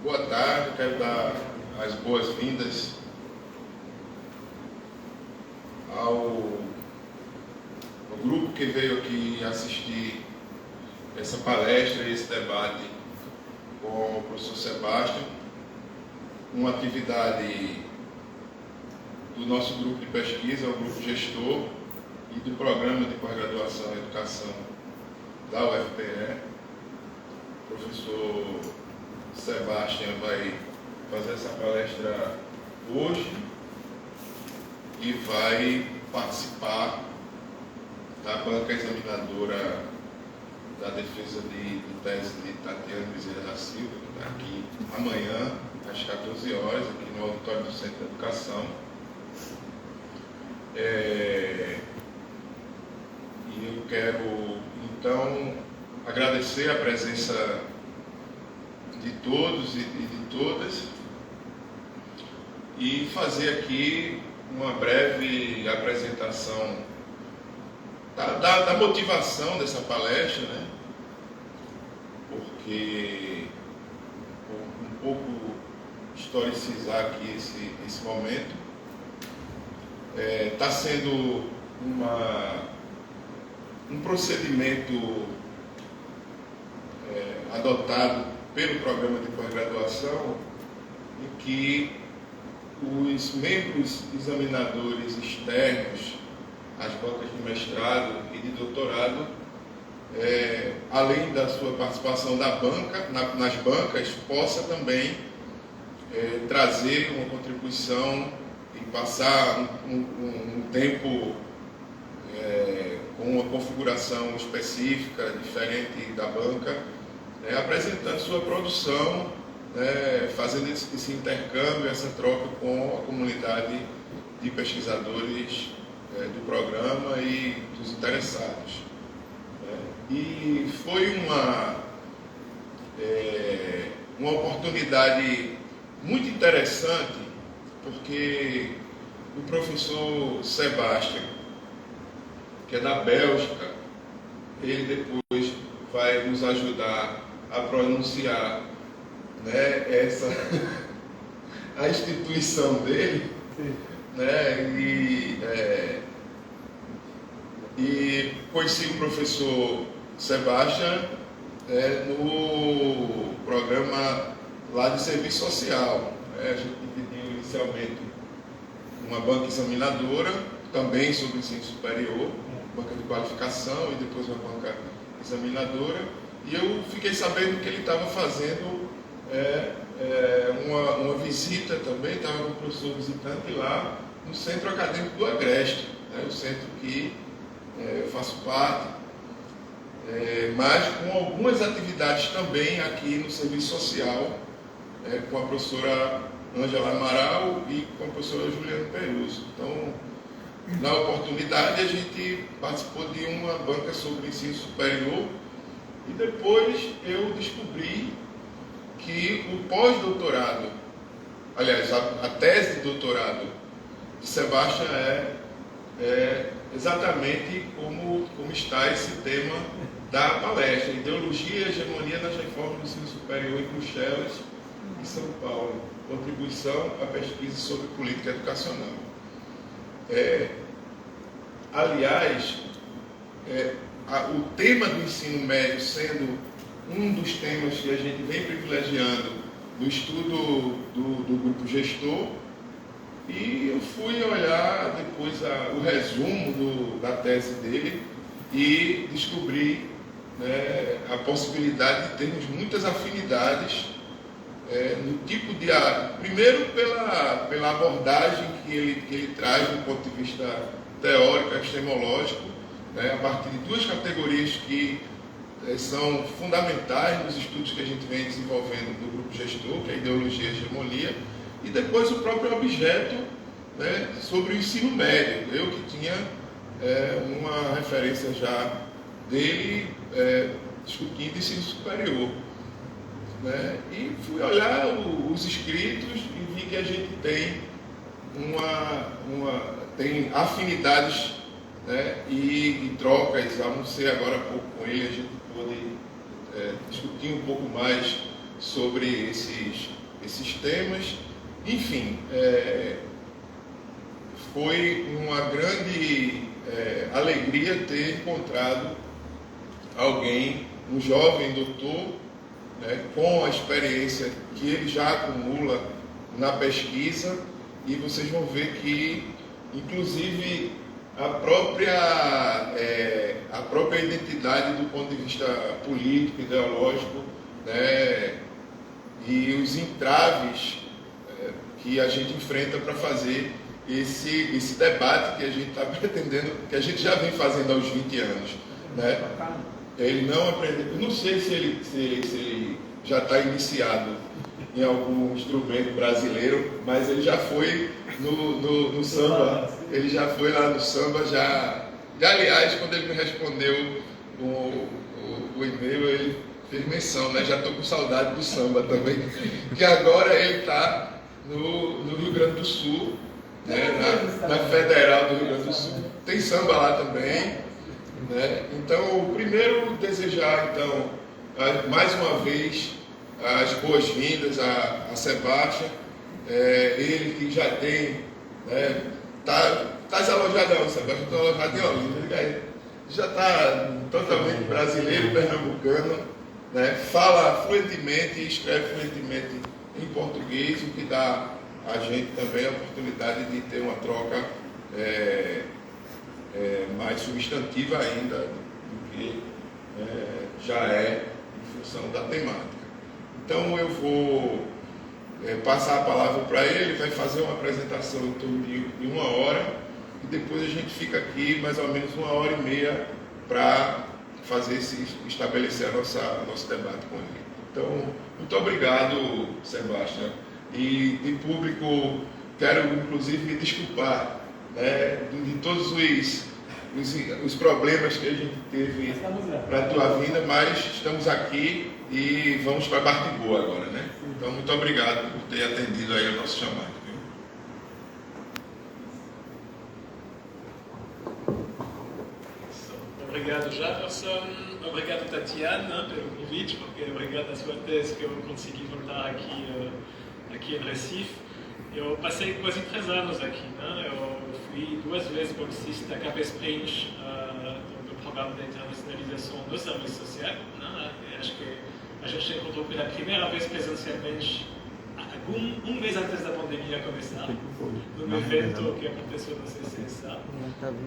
Boa tarde, quero dar as boas-vindas ao grupo que veio aqui assistir essa palestra e esse debate com o professor Sebastião, uma atividade do nosso grupo de pesquisa, o grupo gestor, e do programa de pós-graduação em educação da UFPE. O professor Sebastião vai fazer essa palestra hoje e vai participar da banca examinadora da defesa de tese de Tatiana Bezerra da Silva, que está aqui amanhã, às 14 horas, aqui no auditório do Centro de Educação. E eu quero, então, agradecer a presença de todos e de todas e fazer aqui uma breve apresentação da motivação dessa palestra, né? Porque um pouco historicizar aqui esse momento. Está sendo um procedimento adotado pelo programa de pós-graduação em que os membros examinadores externos às bancas de mestrado e de doutorado, além da sua participação da banca, nas bancas, possa também trazer uma contribuição e passar um tempo com uma configuração específica, diferente da banca, apresentando sua produção, fazendo esse intercâmbio, essa troca com a comunidade de pesquisadores do programa e dos interessados. E foi uma oportunidade muito interessante, porque o professor Sebastião, que é da Bélgica, ele depois vai nos ajudar a pronunciar, a instituição dele, e conheci o professor Sebastião no programa lá de serviço social. A gente dividiu inicialmente uma banca examinadora, também sobre ensino superior, banca de qualificação e depois uma banca examinadora, e eu fiquei sabendo que ele estava fazendo uma visita também, estava com o professor visitante lá no Centro Acadêmico do Agreste, o centro que eu faço parte, mas com algumas atividades também aqui no serviço social, com a professora Ângela Amaral e com a professora Juliana Peruso. Então, na oportunidade, a gente participou de uma banca sobre ensino superior e depois eu descobri que o pós-doutorado, aliás, a tese de doutorado de Sebastião é exatamente como está esse tema da palestra: Ideologia e Hegemonia nas Reformas do Ensino Superior em Bruxelas e São Paulo, contribuição à pesquisa sobre política educacional. Aliás, o tema do ensino médio sendo um dos temas que a gente vem privilegiando no estudo do grupo gestor, e eu fui olhar depois o resumo da tese dele e descobri a possibilidade de termos muitas afinidades no tipo de área. Primeiro pela abordagem que ele traz do ponto de vista teórico, epistemológico, a partir de duas categorias que são fundamentais nos estudos que a gente vem desenvolvendo do grupo gestor, que é a ideologia e a hegemonia, e depois o próprio objeto, sobre o ensino médio. Eu que tinha uma referência já dele discutindo ensino superior. E fui olhar os escritos e vi que a gente tem tem afinidades, e trocas. Almocei agora há pouco com ele, a gente pôde discutir um pouco mais sobre esses temas. Enfim, foi uma grande alegria ter encontrado alguém, um jovem doutor, né, com a experiência que ele já acumula na pesquisa, e vocês vão ver que, inclusive, a própria identidade do ponto de vista político, ideológico, né, e os entraves que a gente enfrenta para fazer esse debate que a gente está pretendendo, que a gente já vem fazendo há uns 20 anos. Né? Ele não aprendeu, eu não sei se ele já está iniciado em algum instrumento brasileiro, mas ele já foi no samba, ele já foi lá no samba, já. E, aliás, quando ele me respondeu o e-mail, ele fez menção, né? Já estou com saudade do samba também, que agora ele está no Rio Grande do Sul, né? na Federal do Rio Grande do Sul, tem samba lá também. Né? Então, primeiro desejar, então, mais uma vez, as boas-vindas a Sebastião, ele que já tem, tá alojado, Sebastião, está alojado em Olinda, já está totalmente brasileiro, pernambucano, né? Fala fluentemente e escreve fluentemente em português, o que dá a gente também a oportunidade de ter uma troca mais substantiva ainda do que já é em função da temática. Então eu vou passar a palavra para ele, vai fazer uma apresentação em torno de 1 hora, e depois a gente fica aqui mais ou menos 1h30 para estabelecer nosso debate com ele. Então, muito obrigado, Sebastião. E de público, quero inclusive me desculpar de todos os problemas que a gente teve para a tua vinda, mas estamos aqui e vamos para Bartigô agora, né? Então, muito obrigado por ter atendido aí o nosso chamado. Obrigado, Jefferson. Obrigado, Tatiana, pelo convite, porque obrigado à sua tese que eu consegui voltar aqui em Recife. Eu passei quase 3 anos aqui, né? Eu fui 2 vezes bolsista Cap Springs do programa de internacionalização do serviço social, né? Acho que a gente se encontrou pela primeira vez presencialmente um mês antes da pandemia começar, num evento que aconteceu no CCSA.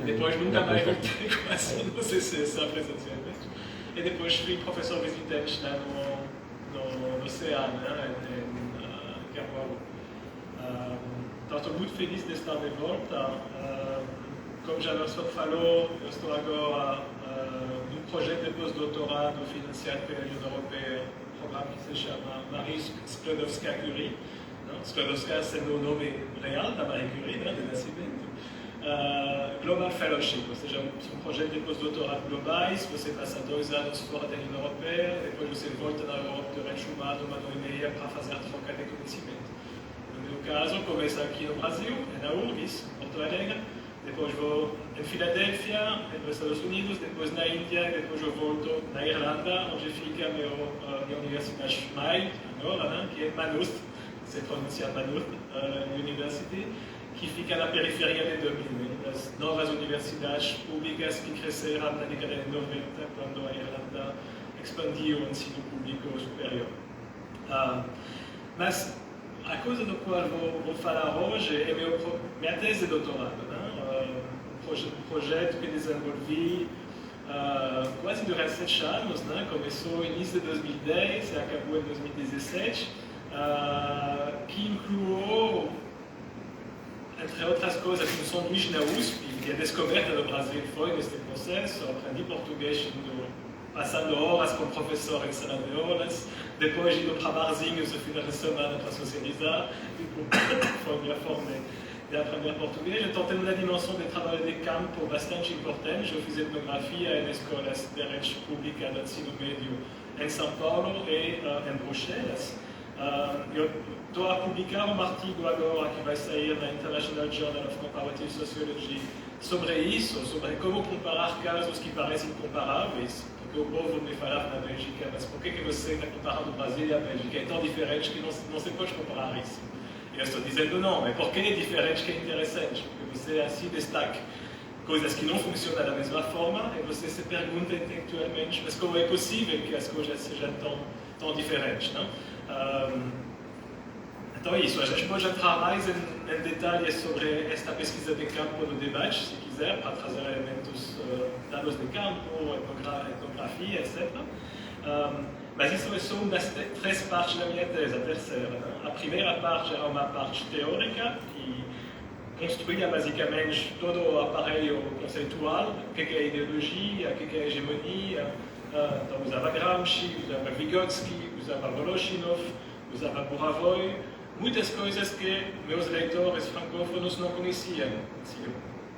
E depois nunca mais voltei quase no CCSA presencialmente. E depois fui professor visitante lá no CEA, né? em Carvalho. Então, estou muito feliz de estar de volta. Como já Jefferson falou, eu estou agora num projeto de pós-doutorado financiado pela União Europeia, um programa que se chama Marie Sklodowska-Curie. Sklodowska, c'est o nome real da Marie Curie, né, de nascimento. Global Fellowship, ou seja, um projeto de pós-doutorado globais. Você passa 2 anos fora da União Europeia, depois você volta na Europa durante 1 ano, 1 ano e meio, para fazer a troca de conhecimento. No meu caso, começo aqui no Brasil, na URGS, Porto Alegre, depois vou em Filadélfia, nos Estados Unidos, depois na Índia, depois eu volto na Irlanda, onde fica minha universidade mãe, agora, né, que é Maynooth, se pronuncia Maynooth University, que fica na periferia de Dublin, das novas universidades públicas que cresceram na década de 90, quando a Irlanda expandiu o ensino público superior. Mas a coisa do qual vou falar hoje é minha tese de doutorado, né? Um projeto que desenvolvi quase durante 7 anos, né? Começou no início de 2010 e acabou em 2017, que incluiu, entre outras coisas, um sanduíche na USP, que a descoberta do Brasil foi neste processo. Eu aprendi português passando horas com o professor em sala de aulas, depois indo para barzinhos no final de semana para socializar, foi a minha forma de aprender português. Então tem uma dimensão de trabalho de campo bastante importante. Eu fiz etnografia em escolas de rede pública de ensino médio em São Paulo e em Bruxelas. Eu estou a publicar um artigo agora que vai sair na International Journal of Comparative Sociology sobre isso, sobre como comparar casos que parecem comparáveis, porque o povo me falava na Bélgica, mas por que você está comparando o Brasil e a Bélgica? É tão diferente que não se pode comparar isso. E eu estou dizendo não, mas porque é diferente que é interessante, porque você assim destaca coisas que não funcionam da mesma forma e você se pergunta intelectualmente, mas como é possível que as coisas sejam tão diferentes, não? Então é isso, a gente pode entrar mais em detalhes sobre esta pesquisa de campo no debate, se quiser, para trazer elementos, dados de campo, etnografia, etc. Mas isso é só uma das três partes da minha tese, a terceira. Não? A primeira parte era uma parte teórica, que construía basicamente todo o aparelho conceitual, o que é ideologia, o que é hegemonia. Então usava Gramsci, usava Vygotsky, usava Voloshinov, usava Burawoy, muitas coisas que meus leitores francófonos não conheciam. Eu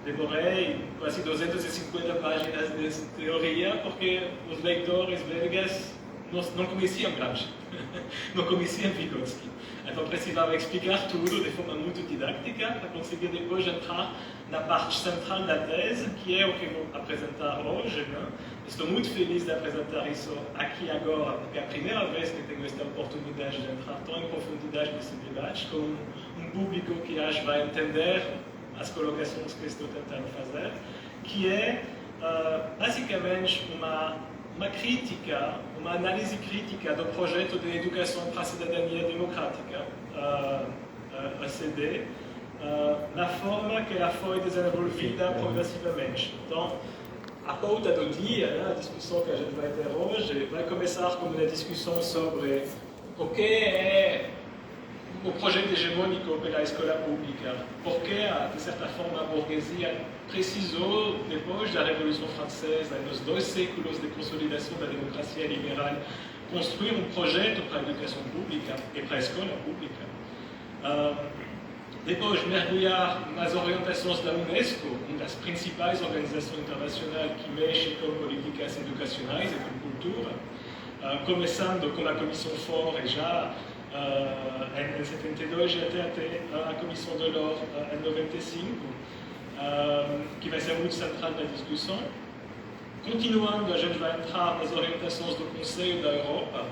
demorei quase 250 páginas de teoria porque os leitores belgas não conheciam Gramsci, não conheciam Vygotsky. Então precisava explicar tudo de forma muito didática para conseguir depois entrar na parte central da tese, que é o que vou apresentar hoje. Né? Estou muito feliz de apresentar isso aqui agora, porque é a primeira vez que tenho esta oportunidade de entrar tão em profundidade nesse debate, com um público que acho vai entender as colocações que estou tentando fazer, que é basicamente uma crítica, uma análise crítica do projeto de educação para a cidadania democrática, ACD, na forma que ela foi desenvolvida progressivamente. Então, a pauta do dia, né, a discussão que a gente vai ter hoje, vai começar com uma discussão sobre o que é o projeto hegemônico pela escola pública, porque, de certa forma, a burguesia precisou, depois da Revolução Francesa e dos 2 séculos de consolidação da democracia liberal, construir um projeto para a educação pública e para a escola pública. Depois, mergulhar nas orientações da Unesco, uma das principais organizações internacionais que mexe com políticas educacionais e com cultura, começando com a Comissão Faure já em 72 e até a Comissão Delors em 95, que vai ser muito central na discussão. Continuando, a gente vai entrar nas orientações do Conselho da Europa,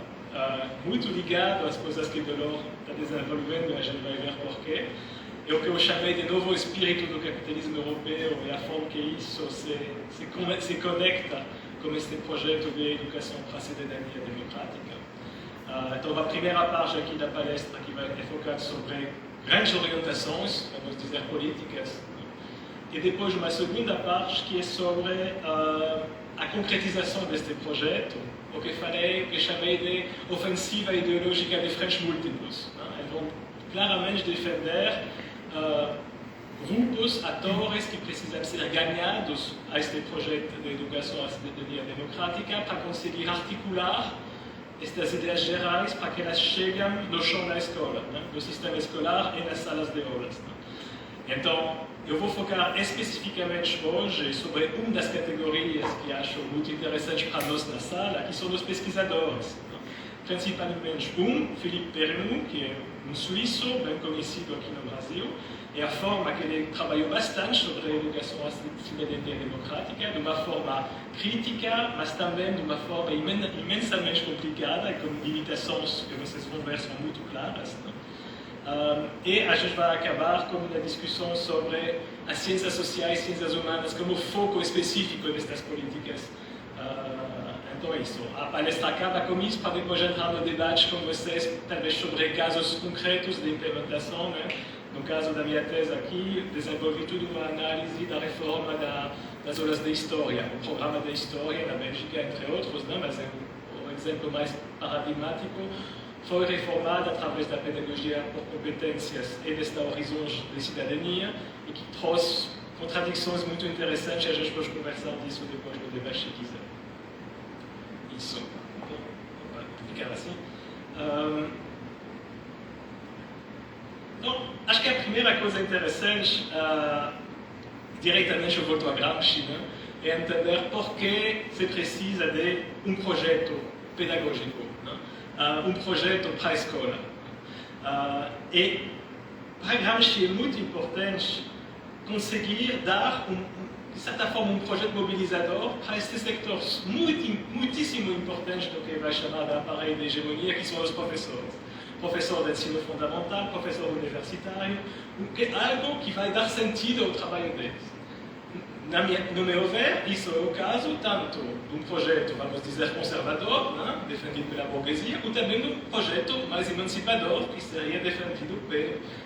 muito ligado às coisas que Delors está desenvolvendo, a gente vai ver porquê. É o que eu chamei de novo espírito do capitalismo europeu e a forma que isso se conecta com este projeto de educação para a cidadania democrática. Então, a primeira parte aqui da palestra que vai focar sobre grandes orientações, vamos dizer políticas, e depois uma segunda parte que é sobre a concretização deste projeto, o que chamei de ofensiva ideológica de frentes múltiplos. Eles vão claramente defender grupos, atores que precisam ser ganhados a este projeto de educação à cidadania democrática para conseguir articular estas ideias gerais para que elas cheguem no chão da escola, no sistema escolar e nas salas de aulas. Então, eu vou focar especificamente hoje sobre uma das categorias que acho muito interessante para nós na sala, que são os pesquisadores. Principalmente Philippe Perrineau, que é um suíço bem conhecido aqui no Brasil, e a forma que ele trabalhou bastante sobre a educação à cidadania democrática, de uma forma crítica, mas também de uma forma imensamente complicada, com limitações que vocês vão ver são muito claras. E a gente vai acabar com uma discussão sobre as ciências sociais e ciências humanas como foco específico destas políticas. Então é isso. A palestra acaba com isso para depois entrar no debate com vocês, talvez sobre casos concretos de implementação. Né? No caso da minha tese aqui, desenvolvi toda uma análise da reforma das aulas de história, o programa de história na Bélgica, entre outros, né? Mas o exemplo mais paradigmático foi reformado através da pedagogia por competências e desta horizons de cidadania e que trouxe contradições muito interessantes. A gente pode conversar disso depois no debate, se quiser. Isso. Vou explicar assim. Então, acho que a primeira coisa interessante, diretamente eu volto a Gramsci, né, é entender por que se precisa de um projeto pedagógico, né, um projeto para a escola. E para Gramsci é muito importante conseguir dar de certa forma, projeto mobilizador para estes sectores muitíssimo importantes do que vai chamar de aparelho de hegemonia, que são os professores. Professor de ensino fundamental, professor universitário, algo que vai dar sentido ao trabalho deles. No meu ver, isso é o caso tanto de projeto, vamos dizer, conservador, né, defendido pela burguesia, ou também de projeto mais emancipador, que seria defendido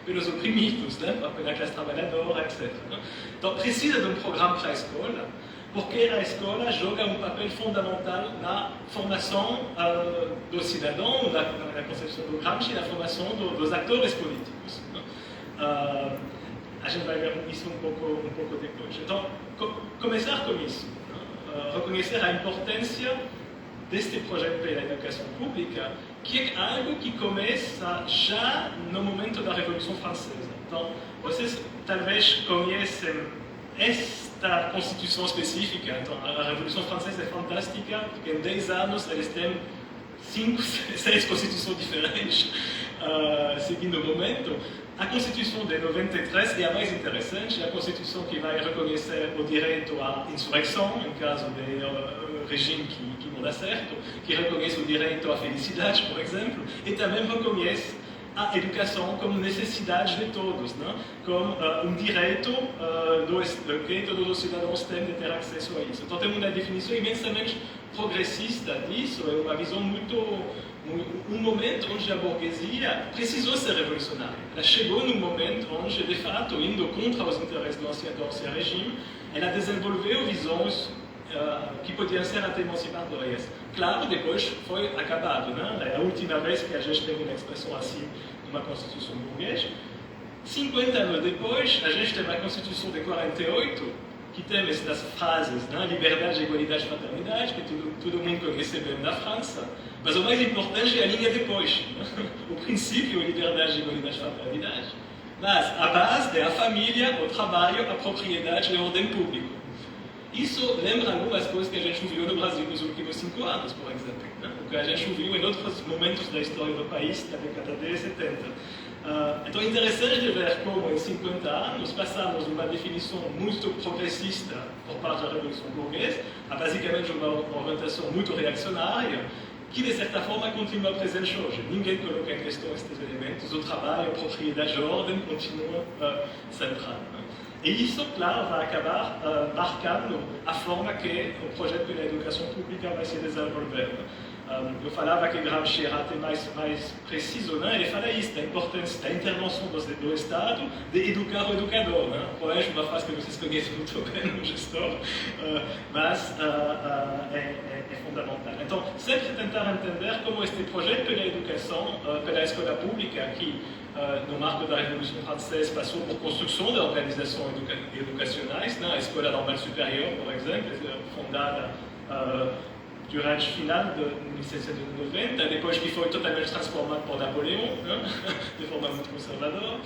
pelos oprimidos, né, pela classe trabalhadora, etc. Né. Então, precisa de programa para a escola, porque a escola joga papel fundamental na formação do cidadão, na concepção do Gramsci, na formação dos atores políticos. Né. A gente vai ver isso um pouco depois. Então, começar com isso. Reconhecer a importância deste projeto pela educação pública, que é algo que começa já no momento da Revolução Francesa. Então, vocês talvez conhecem esta Constituição específica. Então, a Revolução Francesa é fantástica, porque em 10 anos eles têm 5, 6 constituições diferentes, seguindo o momento. A Constituição de 93 é a mais interessante, a Constituição que vai reconhecer o direito à insurreição, em caso de regime que não dá certo, que reconhece o direito à felicidade, por exemplo, e também reconhece a educação como necessidade de todos, né? Como direito que todos os cidadãos têm de ter acesso a isso. Então, temos uma definição imensamente progressista disso, é uma visão um momento onde a burguesia precisou ser revolucionária. Ela chegou num momento onde, de fato, indo contra os interesses do ancien regime, ela desenvolveu visões que podiam ser até emancipatórias. Claro, depois foi acabado, né? É a última vez que a gente teve uma expressão assim numa Constituição burguesa. 50 anos depois, a gente teve a Constituição de 48, que tem estas frases, né? Liberdade, igualdade, fraternidade, que todo mundo conhece bem na França. Mas o mais importante é a linha depois. O princípio é liberdade, igualdade, fraternidade. Mas a base é a família, o trabalho, a propriedade e a ordem pública. Isso lembra algumas coisas que a gente viu no Brasil nos últimos 5 anos, por exemplo. Né? O que a gente viu em outros momentos da história do país, da década de 70. Então é interessante de ver como em 50 anos passamos de uma definição muito progressista por parte da Revolução Burguesa a basicamente uma orientação muito reacionária, que de certa forma continua presente hoje. Ninguém coloca em questão estes elementos, o trabalho, a propriedade, a ordem continua central. E isso, claro, vai acabar marcando a forma que o projeto pela educação pública vai se desenvolver. Eu falava que Gramsci era até mais preciso, né? Ele fala isso, da importância da intervenção do Estado de educar o educador. Né? Hoje, uma frase que vocês conhecem muito bem no gestor, mas é fundamental. Então, sempre tentar entender como este projeto pela educação, pela escola pública, que no marco da Revolução Francesa passou por construção de organizações educacionais, né? A Escola Normal Superior, por exemplo, fundada durante o final de 1790, depois que foi totalmente transformado por Napoleão, né? De forma muito conservadora,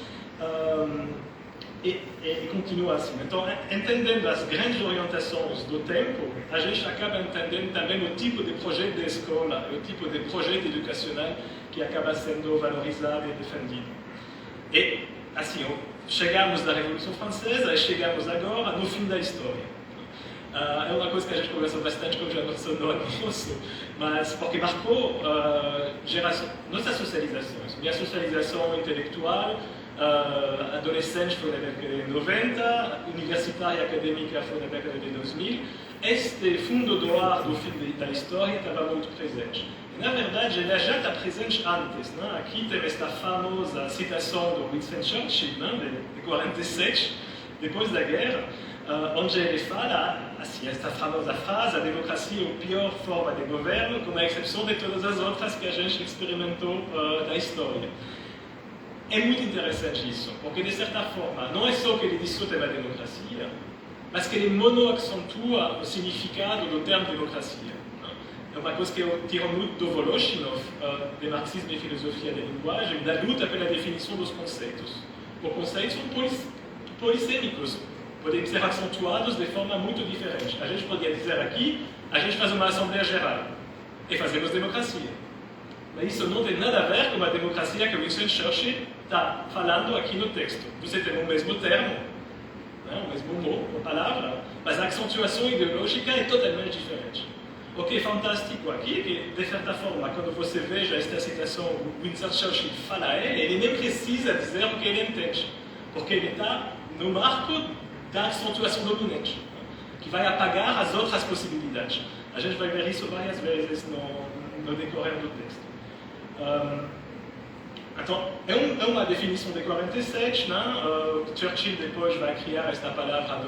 e continua assim. Então, entendendo as grandes orientações do tempo, a gente acaba entendendo também o tipo de projeto de escola, o tipo de projeto educacional que acaba sendo valorizado e defendido. E, assim, chegamos da Revolução Francesa e chegamos agora no fim da história. É uma coisa que a gente conversou bastante com o Jamerson no almoço, mas porque marcou nossas socializações. Minha socialização intelectual, adolescente foi na década de 90, universitária e acadêmica foi na década de 2000. Este fundo do ar do fim da história estava muito presente. E, na verdade, ele já está presente antes. Né? Aqui tem esta famosa citação do Winston Churchill, né? de 47, depois da guerra, onde ele fala, assim, esta famosa frase, a democracia é a pior forma de governo, com a exceção de todas as outras que a gente experimentou na história. É muito interessante isso, porque de certa forma, não é só que ele discute a democracia, mas que ele monoaccentua o significado do termo democracia. É uma coisa que eu tiro muito do Voloshinov, de marxismo e filosofia da linguagem, da luta pela definição dos conceitos. Os conceitos são polissêmicos, podem ser acentuados de forma muito diferente. A gente poderia dizer aqui, a gente faz uma Assembleia Geral e fazemos democracia. Mas isso não tem nada a ver com a democracia que Winston Churchill está falando aqui no texto. Você tem o mesmo termo, né, o mesmo mot, a palavra, mas a acentuação ideológica é totalmente diferente. O que é fantástico aqui é que, de certa forma, quando você veja esta citação, Winston Churchill fala a ele nem precisa dizer o que ele entende, porque ele está no marco da acentuação dominante, que vai apagar as outras possibilidades. A gente vai ver isso várias vezes no decorrer do texto. Então, é uma definição de 47, né? Churchill depois vai criar esta palavra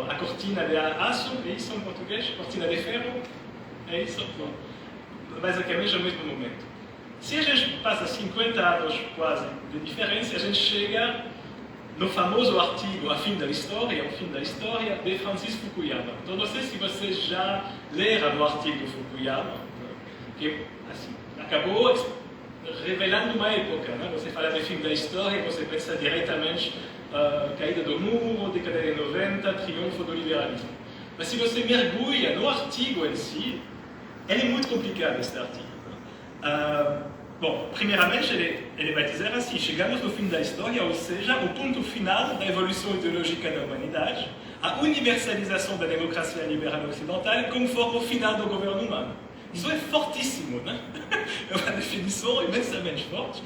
a cortina de aço, é isso em português? Cortina de ferro? É isso? Bom, basicamente é o mesmo momento. Se a gente passa 50 anos quase de diferença, a gente chega no famoso artigo O Fim da História de Francis Fukuyama. Então, não sei se vocês já leram o artigo de Fukuyama, que assim, acabou revelando uma época. Né? Você fala de fim da história, você pensa diretamente caída do muro, década de 90, triunfo do liberalismo. Mas se você mergulha no artigo em si, ele é muito complicado, este artigo. Bom, primeiramente, ele vai dizer assim: chegamos no fim da história, ou seja, o ponto final da evolução ideológica da humanidade, a universalização da democracia liberal ocidental conforme o final do governo humano. Isso é fortíssimo, né? É uma definição imensamente forte.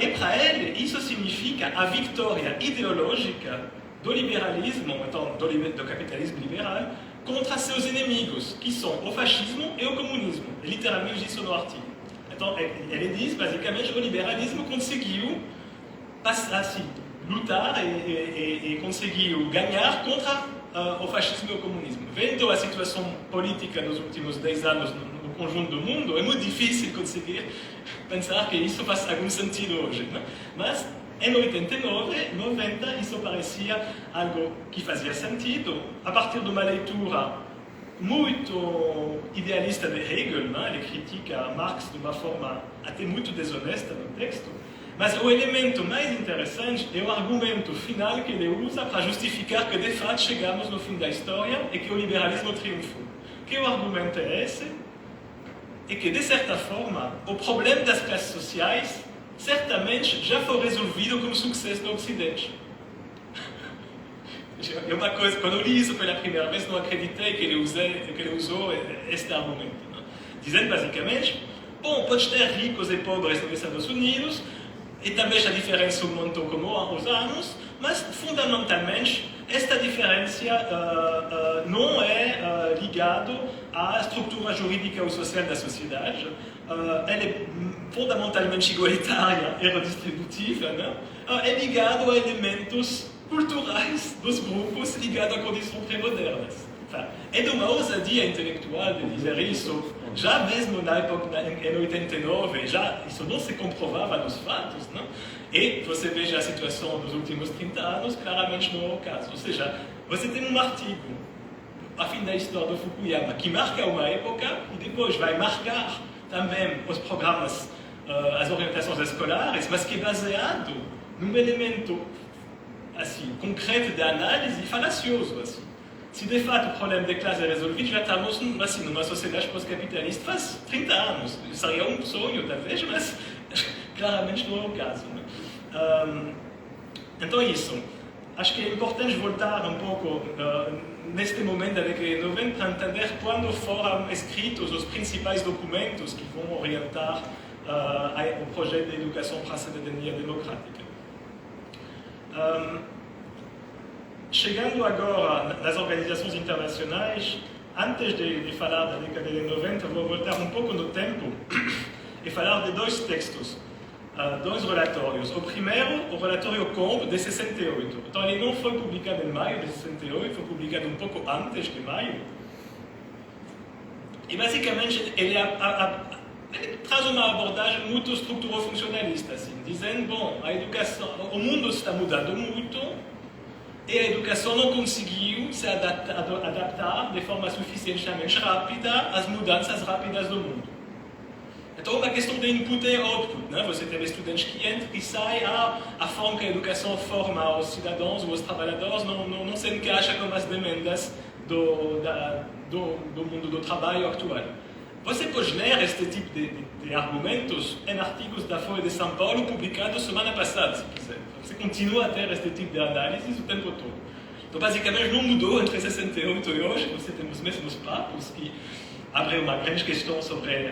E para ele, isso significa a vitória ideológica do liberalismo, então do capitalismo liberal, contra seus inimigos, que são o fascismo e o comunismo. Literalmente isso no artigo. Então, ele diz, basicamente, que o liberalismo conseguiu assim, lutar e conseguiu ganhar contra o fascismo e o comunismo. Vendo a situação política nos últimos 10 anos no conjunto do mundo, é muito difícil conseguir pensar que isso faz algum sentido hoje. Né? Mas, em 89, 90, isso parecia algo que fazia sentido, a partir de uma leitura muito idealista de Hegel, né? Ele critica Marx de uma forma até muito desonesta no texto, mas o elemento mais interessante é o argumento final que ele usa para justificar que de fato chegamos no fim da história e que o liberalismo triunfou. Que o argumento é esse? É que, de certa forma, o problema das classes sociais certamente já foi resolvido com o sucesso do Ocidente. É uma coisa, quando eu li isso pela primeira vez, não acreditei que ele usou este argumento. Não? Dizendo basicamente, bom, pode ter ricos e pobres nos Estados Unidos, e também a diferença aumentou como aos anos, mas fundamentalmente esta diferença não é ligada à estrutura jurídica ou social da sociedade, ela é fundamentalmente igualitária e redistributiva, né? É ligada a elementos culturais dos grupos ligados a condições pré-modernas. É de uma ousadia intelectual de dizer isso, já mesmo na época, em 89, já isso não se comprovava nos fatos, não? E você veja a situação dos últimos 30 anos, claramente não é o caso. Ou seja, você tem um artigo, A Fim da História de Fukuyama, que marca uma época e depois vai marcar também os programas, as orientações escolares, mas que é baseado num elemento assim, concreto de análise falacioso. Assim. Se de fato o problema de classe é resolvido, já estamos assim, numa sociedade pós-capitalista faz 30 anos. Seria um sonho, talvez, mas claramente não é o caso. Né? Então, isso. Acho que é importante voltar um pouco neste momento da década de 90 para entender quando foram escritos os principais documentos que vão orientar o projeto de educação para a cidadania democrática. Chegando agora nas organizações internacionais, antes de falar da década de 90, vou voltar um pouco no tempo e falar de dois textos, dois relatórios. O primeiro, o relatório Combe, de 68. Então, ele não foi publicado em maio de 68, foi publicado um pouco antes de maio. E, basicamente, ele traz uma abordagem muito estruturou-funcionalista, assim, dizendo, bom, a educação, o mundo está mudando muito e a educação não conseguiu se adaptar de forma suficientemente rápida às mudanças rápidas do mundo. Então, é uma questão de input e output, né? Você tem estudantes que entram e saem, a forma que a educação forma os cidadãos ou os trabalhadores não se encaixa com as demandas do mundo do trabalho atual. Você pode ler este tipo de argumentos em artigos da Folha de São Paulo publicados semana passada, se quiser. Você continua a ter este tipo de análise o tempo todo. Então, basicamente, não mudou entre 68 e hoje, nós temos os mesmos papos que abrem uma grande questão sobre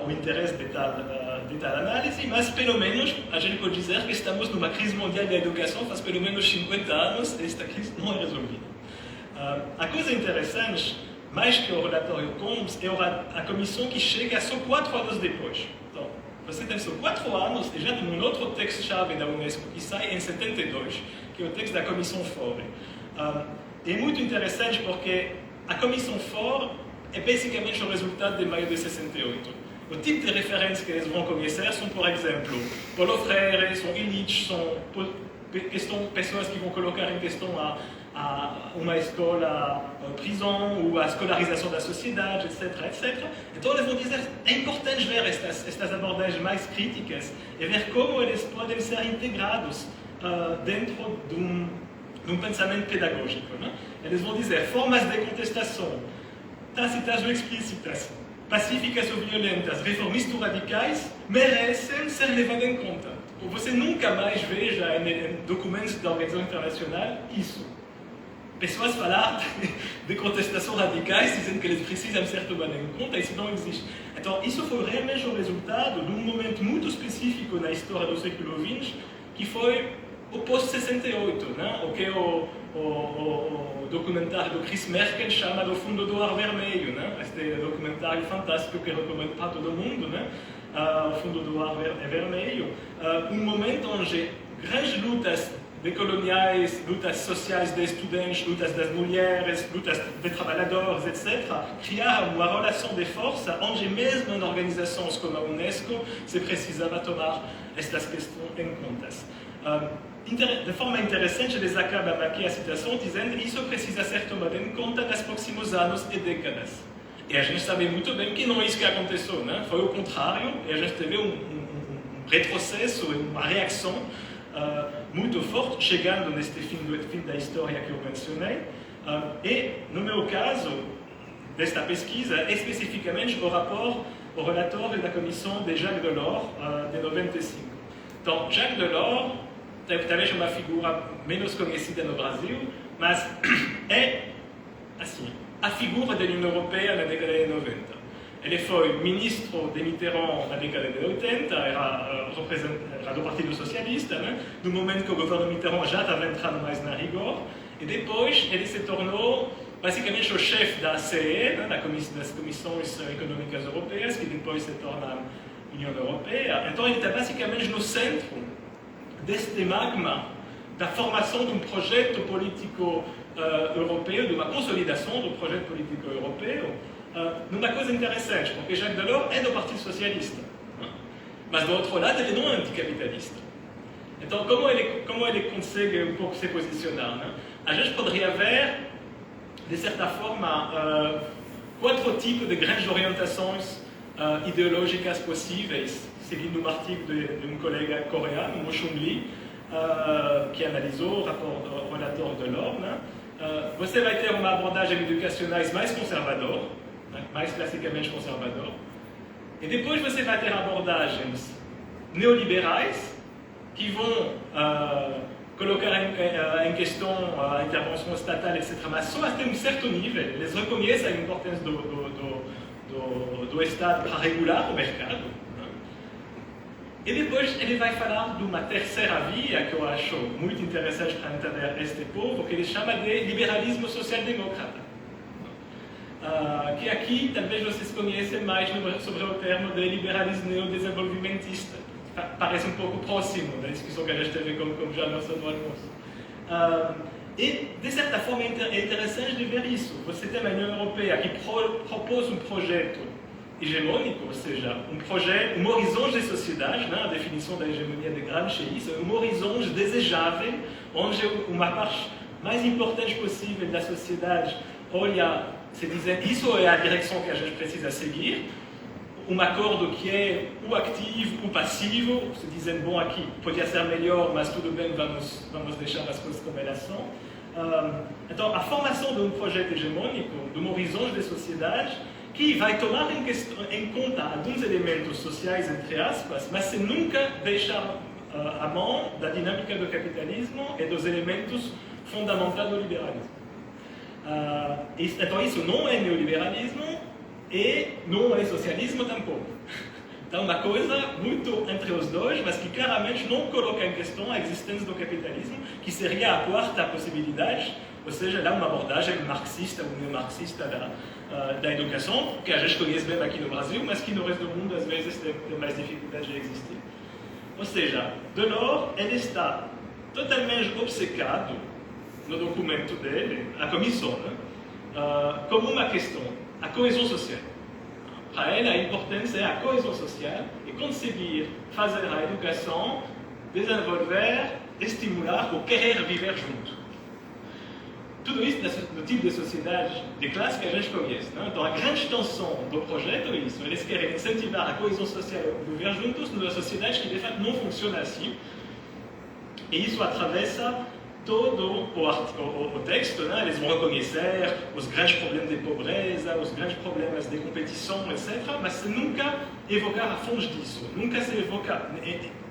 o interesse de tal análise, mas pelo menos a gente pode dizer que estamos numa crise mundial da educação faz pelo menos 50 anos e esta crise não é resolvida. A coisa interessante, mais que o relatório Combs, é a comissão que chega só 4 anos depois. Então, você tem só 4 anos e já tem um outro texto-chave da Unesco que sai em 72, que é o texto da Comissão Faure. É muito interessante porque a Comissão Faure é basicamente o resultado de maio de 68. O tipo de referências que eles vão conhecer são, por exemplo, Paulo Freire, são Illich, são pessoas que vão colocar em questão uma escola, prisão, ou a escolarização da sociedade, etc, etc. Então eles vão dizer, é importante ver estas abordagens mais críticas e ver como eles podem ser integrados dentro de um pensamento pedagógico. Né? Eles vão dizer, formas de contestação, tácitas ou explícitas, pacíficas ou violentas, reformistas ou radicais, merecem ser levadas em conta. Você nunca mais veja em documentos da Organização Internacional isso. Pessoas falar de contestação radicais dizendo que eles precisam ser tomadas em conta, isso não existe. Então, isso foi realmente o resultado de um momento muito específico na história do século XX, que foi o pós-68, né? O que o documentário do Chris Merkel chama do Fundo do Ar Vermelho, né? Este documentário fantástico que eu recomendo para todo mundo, né? O Fundo do Ar Vermelho, um momento onde grandes lutas decoloniais, lutas sociais de estudantes, lutas das mulheres, lutas de trabalhadores, etc., criaram uma relação de força onde mesmo em organizações como a Unesco se precisava tomar estas questões em conta. De forma interessante, eles acabam aqui a citação dizendo que isso precisa ser tomado em conta nos próximos anos e décadas. E a gente sabe muito bem que não é isso que aconteceu, né? Foi o contrário, e a gente teve um retrocesso, uma reação muito forte, chegando neste fim da história que eu mencionei. E, no meu caso, desta pesquisa, especificamente o relatório da comissão de Jacques Delors, de 95. Então, Jacques Delors, talvez uma figura menos conhecida no Brasil, mas é, assim, a figura da União Europeia na década de 90. Ele foi ministro de Mitterrand na década de 80, era do Partido Socialista, né? No momento que o governo Mitterrand já estava entrando mais na rigor, e depois ele se tornou basicamente o chefe da CE, né? Das Comissões Econômicas Europeias, que depois se torna a União Europeia. Então ele está basicamente no centro deste magma da formação de um projeto político europeu, de uma consolidação do projeto político europeu, numa coisa interessante, porque Jacques Delors é do Partido Socialista, mas do outro lado ele não é anticapitalista. Então, como ele consegue um pouco se posicionar? Né? A gente poderia ver, de certa forma, 4 tipos de grandes orientações ideológicas possíveis, seguindo um artigo de um colega coreano, Mo Chung Lee, que analisou o relatório de Delors. Né? Você vai ter uma abordagem educacional mais conservadora, mais classicamente conservador, e depois você vai ter abordagens neoliberais que vão colocar em questão a intervenção estatal, etc., mas só até um certo nível. Eles reconhecem a importância do Estado para regular o mercado. E depois ele vai falar de uma terceira via que eu acho muito interessante para entender este povo, que ele chama de liberalismo social-democrata. Que aqui talvez vocês conhecem mais sobre o termo de liberalismo neodesenvolvimentista. Parece um pouco próximo da discussão que a gente teve com já no almoço. E, de certa forma, é interessante de ver isso. Você tem a União Europeia que propôs um projeto hegemônico, ou seja, um horizonte de sociedade, né? A definição da hegemonia de Gramsci é isso, um horizonte desejável, onde uma parte mais importante possível da sociedade olha, se dizendo, isso é a direção que a gente precisa seguir, um acordo que é o ativo, o passivo, se dizendo, bom, aqui podia ser melhor, mas tudo bem, vamos deixar as coisas como elas são. Então, a formação de um projeto hegemônico, de um horizonte de sociedade, que vai tomar em conta alguns elementos sociais, entre aspas, mas sem nunca deixar a mão da dinâmica do capitalismo e dos elementos fundamental do liberalismo. Então isso não é neoliberalismo e não é socialismo tampouco. Então uma coisa muito entre os dois, mas que claramente não coloca em questão a existência do capitalismo, que seria a quarta possibilidade, ou seja, lá uma abordagem marxista ou neomarxista da educação, que a gente conhece bem aqui no Brasil, mas que no resto do mundo às vezes tem mais dificuldade de existir. Ou seja, Delors, ele está totalmente obcecado no documento dele, a comissão, como uma questão, a coesão social. Para ele, a importância é a coesão social e conseguir fazer a educação desenvolver, estimular ou querer viver junto. Tudo isso no tipo de sociedade de classe que a gente conhece. Não? Então, a grande extensão do projeto é isso. Eles querem incentivar a coesão social e viver juntos numa sociedade que, de fato, não funciona assim. E isso atravessa todo o texto. Né? Eles vão reconhecer os grandes problemas de pobreza, os grandes problemas de competição, etc. Mas sem nunca evocar a fundo disso. Nunca se evoca,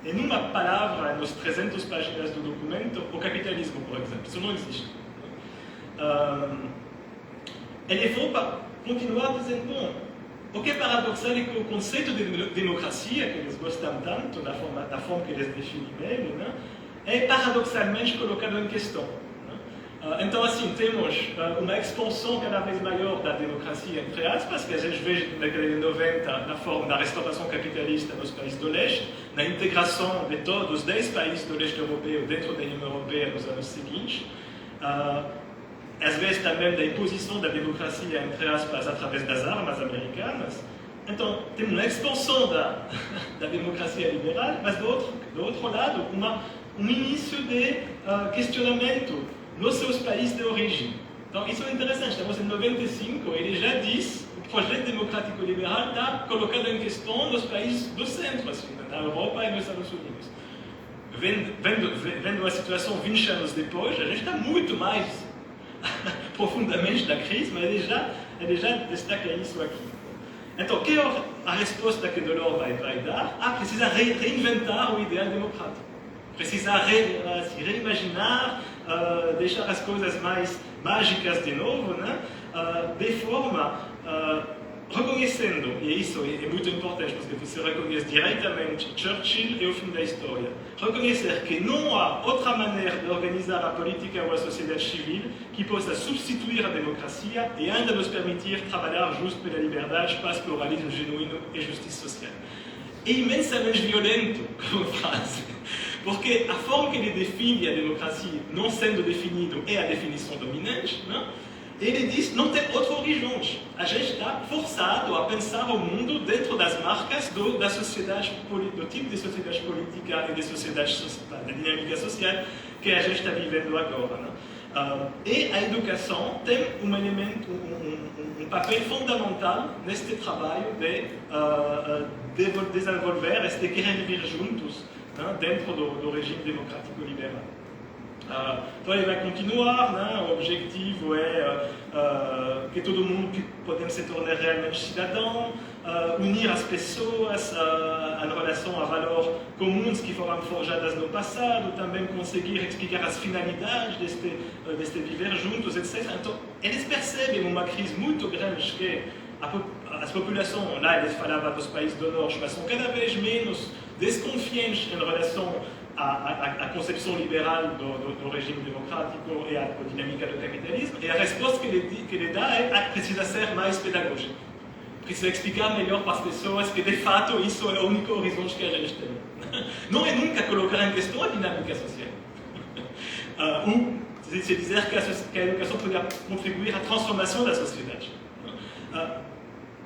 em uma palavra, nos 300 páginas do documento, o capitalismo, por exemplo. Isso não existe. Ele vai continuar dizendo, bom, o que é paradoxal é que o conceito de democracia, que eles gostam tanto, da forma que eles definem ele, né, é paradoxalmente colocado em questão. Né? Então, assim, temos uma expansão cada vez maior da democracia, entre aspas, que a gente vê na década de 90 na forma da restauração capitalista nos países do leste, na integração de todos os 10 países do leste europeu dentro da União Europeia nos anos seguintes. Às vezes também da imposição da democracia, entre aspas, através das armas americanas. Então, tem uma expansão da democracia liberal, mas do outro lado, um início de questionamento nos seus países de origem. Então, isso é interessante. Estamos em 95, ele já diz que o projeto democrático liberal está colocado em questão nos países do centro, assim, na Europa e nos Estados Unidos. Vendo a situação 20 anos depois, a gente está muito mais profundamente da crise, mas ele já destaca isso aqui. Então, o que é a resposta que Delors vai dar? Precisa reinventar o ideal democrático. Precisa reimaginar, deixar as coisas mais mágicas de novo, né? De forma reconhecendo, e isso é muito importante, porque você reconhece diretamente Churchill e o fim da história, reconhecer que não há outra maneira de organizar a política ou a sociedade civil que possa substituir a democracia e ainda nos permitir trabalhar justo pela liberdade, paz, pluralismo genuíno e justiça social. É imensamente violento como frase, porque a forma que ele define a democracia não sendo definido é a definição dominante, não? Ele diz não tem outro horizonte. A gente está forçado a pensar o mundo dentro das marcas da sociedade, do tipo de sociedade política e de sociedade de dinâmica social que a gente está vivendo agora. Né? E a educação tem um elemento, um papel fundamental neste trabalho de desenvolver este querer viver juntos, né, dentro do regime democrático liberal. Então ele vai continuar, né? O objetivo é que todo mundo possa se tornar realmente cidadão, unir as pessoas em relação a valores comuns que foram forjadas no passado, também conseguir explicar as finalidades deste viver juntos, etc. Então eles percebem uma crise muito grande que as populações, lá eles falavam dos países do norte, mas são cada vez menos desconfiantes em relação à concepção liberal do regime democrático e à dinâmica do capitalismo, e a resposta que ele dá é que precisa ser mais pedagógico. Precisa explicar melhor para as pessoas que, de fato, isso é o único horizonte que a gente tem. Não é nunca colocar em questão a dinâmica social. Ou se dizer que a educação poderia contribuir à transformação da sociedade.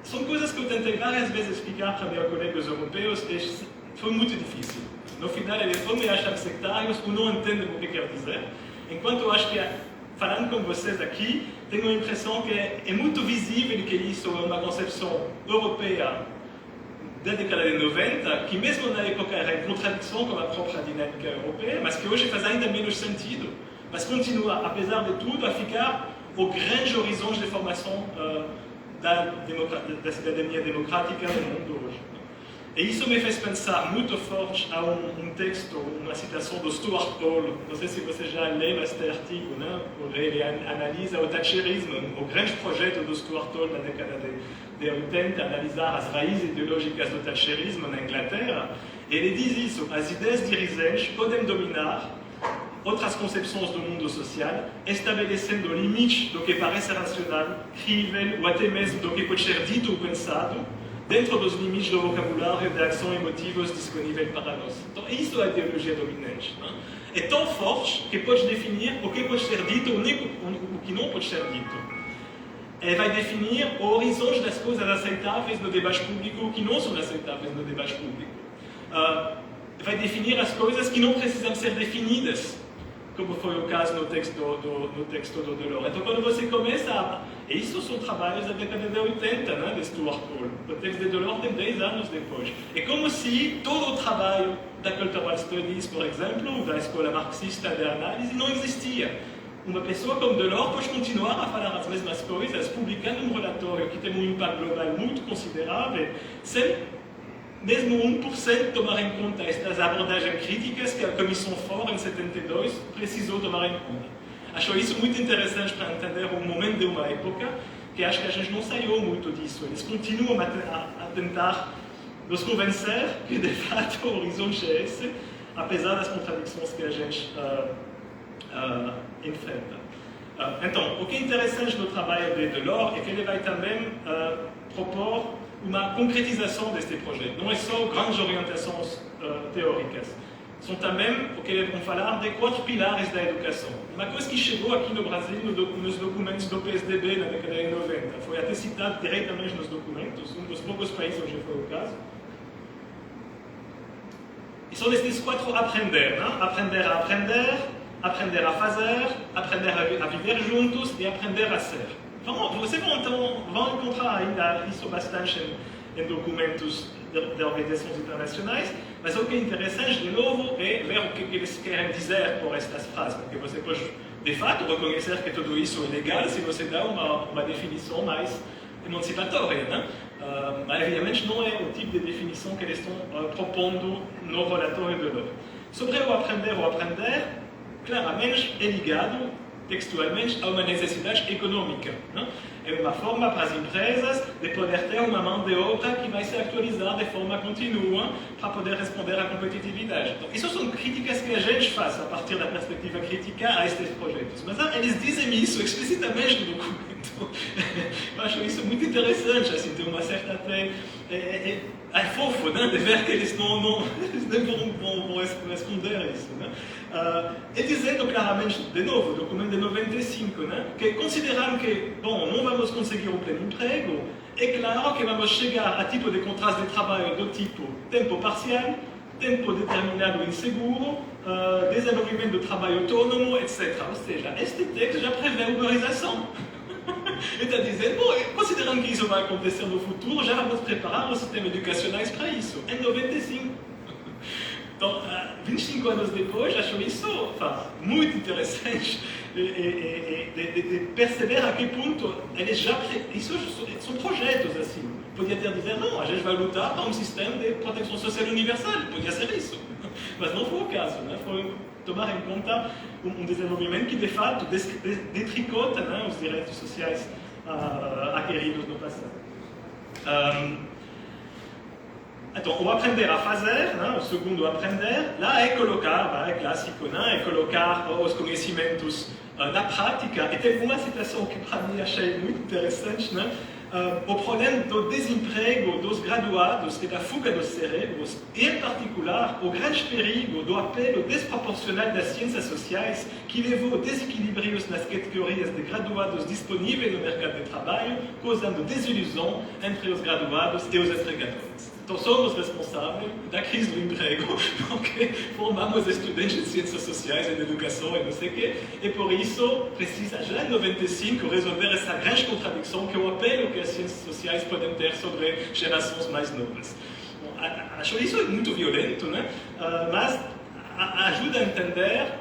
São coisas que eu tentei várias vezes explicar para meus colegas europeus e foi muito difícil. No final, eles ou me acham sectários ou não entendem o que quer dizer. Enquanto eu acho que, falando com vocês aqui, tenho a impressão que é muito visível que isso é uma concepção europeia da década de 90, que mesmo na época era em contradição com a própria dinâmica europeia, mas que hoje faz ainda menos sentido, mas continua, apesar de tudo, a ficar o grande horizonte de formação da cidadania democrática no mundo hoje. E isso me fez pensar muito forte a um texto, uma citação do Stuart Hall. Não sei se você já leu este artigo, né? Ele analisa o thatcherismo, o grande projeto do Stuart Hall na década de 80, analisar as raízes ideológicas do thatcherismo na Inglaterra. Ele diz isso: as ideias dirigentes podem dominar outras concepções do mundo social, estabelecendo limites do que parece racional, crível ou até mesmo do que pode ser dito ou pensado, dentro dos limites do vocabulário de ação emotivos disponíveis para nós. Então, isso é a ideologia dominante. Não? É tão forte que pode definir o que pode ser dito ou o que não pode ser dito. Ela vai definir o horizonte das coisas aceitáveis no debate público que não são aceitáveis no debate público. Vai definir as coisas que não precisam ser definidas, como foi o caso no texto do Delors. Então, quando você começa a... Isso são trabalhos da década de 80, né, de Stuart Hall. O texto de Delors tem 10 anos depois. É como se todo o trabalho da Cultural Studies, por exemplo, da escola marxista de análise, não existia. Uma pessoa como Delors pode continuar a falar as mesmas coisas, publicando um relatório que tem um impacto global muito considerável, sem mesmo 1% tomar em conta estas abordagens críticas que a Comissão Ford, em 72, precisou tomar em conta. Acho isso muito interessante para entender o momento de uma época, que acho que a gente não saiu muito disso. Eles continuam a tentar nos convencer que, de fato, o horizonte é esse, apesar das contradições que a gente enfrenta. Então, o que é interessante no trabalho de Delors é que ele vai também propor uma concretização deste projeto. Não é só grandes orientações teóricas. São também o que vão falar de 4 pilares da educação. Uma coisa que chegou aqui no Brasil nos documentos do PSDB na década de 90. Foi até citado diretamente nos documentos, um dos poucos países onde foi o caso. E são estes 4 aprender. Né? Aprender a aprender, aprender a fazer, aprender a viver juntos e aprender a ser. Vocês vão encontrar ainda isso bastante em documentos de organizações internacionais, mas o que é interessante, de novo, é ver o que eles querem dizer por estas frases, porque você pode, de fato, reconhecer que tudo isso é legal se você dá uma definição mais emancipatória, né? Mas, evidentemente, não é o tipo de definição que eles estão propondo no relatório de Delors. Sobre o aprender, claramente é ligado textualmente a uma necessidade econômica. Não? É uma forma para as empresas de poder ter uma mão de obra que vai se atualizar de forma contínua para poder responder à competitividade. Então, isso são críticas que a gente faz a partir da perspectiva crítica a estes projetos. Mas eles dizem isso explicitamente no documento. Eu acho isso muito interessante, assim, tem uma certa até... É fofo, né? De ver que eles não vão responder a isso. Né? E dizendo claramente, de novo, o documento de 95, né? Que consideraram que, bom, não vamos conseguir o pleno emprego, é claro que vamos chegar a tipo de contratos de trabalho do tipo tempo parcial, tempo determinado inseguro, desenvolvimento do trabalho autônomo, etc. Ou seja, este texto já prevê a uberização. Ele está dizendo, bom, considerando que isso vai acontecer no futuro, já vamos preparar os sistemas educacionais para isso, em 95. Então, 25 anos depois, acho isso muito interessante de perceber a que ponto eles já... Isso são projetos, assim. Podia ter dizer, não, a gente vai lutar para um sistema de proteção social universal, podia ser isso. Mas não foi o caso, né? Foi tomar em conta um desenvolvimento que, de fato, detricota, né, os direitos sociais adquiridos no passado. Então, o aprender a fazer, né, o segundo aprender, lá é colocar, é clássico, né, é colocar os conhecimentos na prática. E teve uma citação que, para mim, achei muito interessante, né? O problema do desemprego dos graduados e da fuga dos cérebros, e, em particular, o grande perigo do apelo desproporcional das ciências sociais que levou a desequilíbrios nas categorias de graduados disponíveis no mercado de trabalho, causando desilusão entre os graduados e os entregadores. Então, somos responsáveis da crise do emprego, porque formamos estudantes de ciências sociais e de educação e não sei o quê, e por isso precisa já em 95 resolver essa grande contradição que é o apelo que as ciências sociais podem ter sobre gerações mais novas. Bom, acho isso muito violento, né? Mas ajuda a entender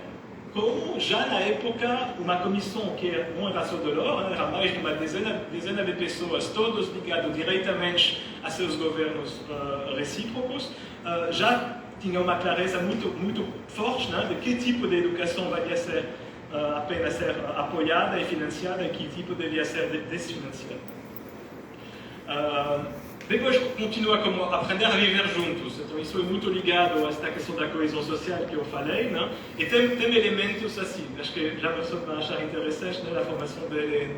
como já na época uma comissão que não era só de l'or, era mais de uma dezena de pessoas, todos ligados diretamente a seus governos recíprocos, já tinha uma clareza muito forte, né, de que tipo de educação valia ser apenas ser apoiada e financiada e que tipo devia ser desfinanciada. Depois continua como aprender a viver juntos, então isso é muito ligado a esta questão da coesão social que eu falei, né? E tem elementos assim, acho que já você vai achar interessante, né, na formação de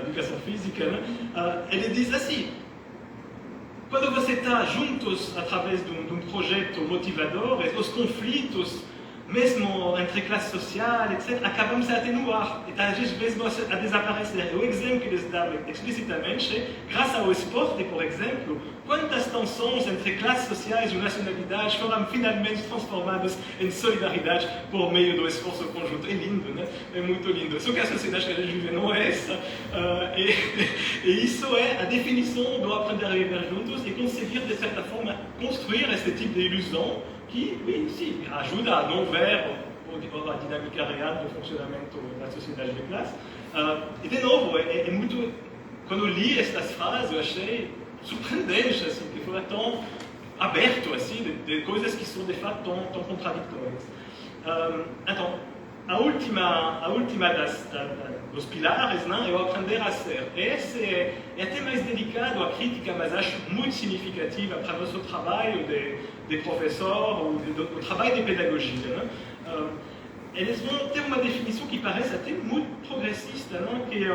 educação física, né? Ele diz assim, quando você está juntos através de um projeto motivador, os conflitos, mesmo entre classes sociais, etc., acabam se a atenuar, e às vezes mesmo a desaparecer. O exemplo que eles dão explicitamente é, graças ao esporte, por exemplo, quantas tensões entre classes sociais e nacionalidades foram finalmente transformadas em solidariedade por meio do esforço conjunto. É lindo, né? É muito lindo. Só que a sociedade que a gente vive não é essa. E isso é a definição do aprender a viver juntos e conseguir, de certa forma, construir este tipo de ilusão que, oui, sim, ajuda a não ver a dinâmica real do funcionamento da sociedade de classe. E, de novo, é muito... Quando eu li estas frases, eu achei surpreendente, assim, que foi tão aberto, assim, de coisas que são, de fato, tão contraditórias. Então, a última dos pilares, né, é o aprender a ser. Esse é até mais delicado, a crítica, mas acho muito significativa para o nosso trabalho de professor ou do trabalho de pedagogia. Né? Eles vão ter uma definição que parece até muito progressista, né? Que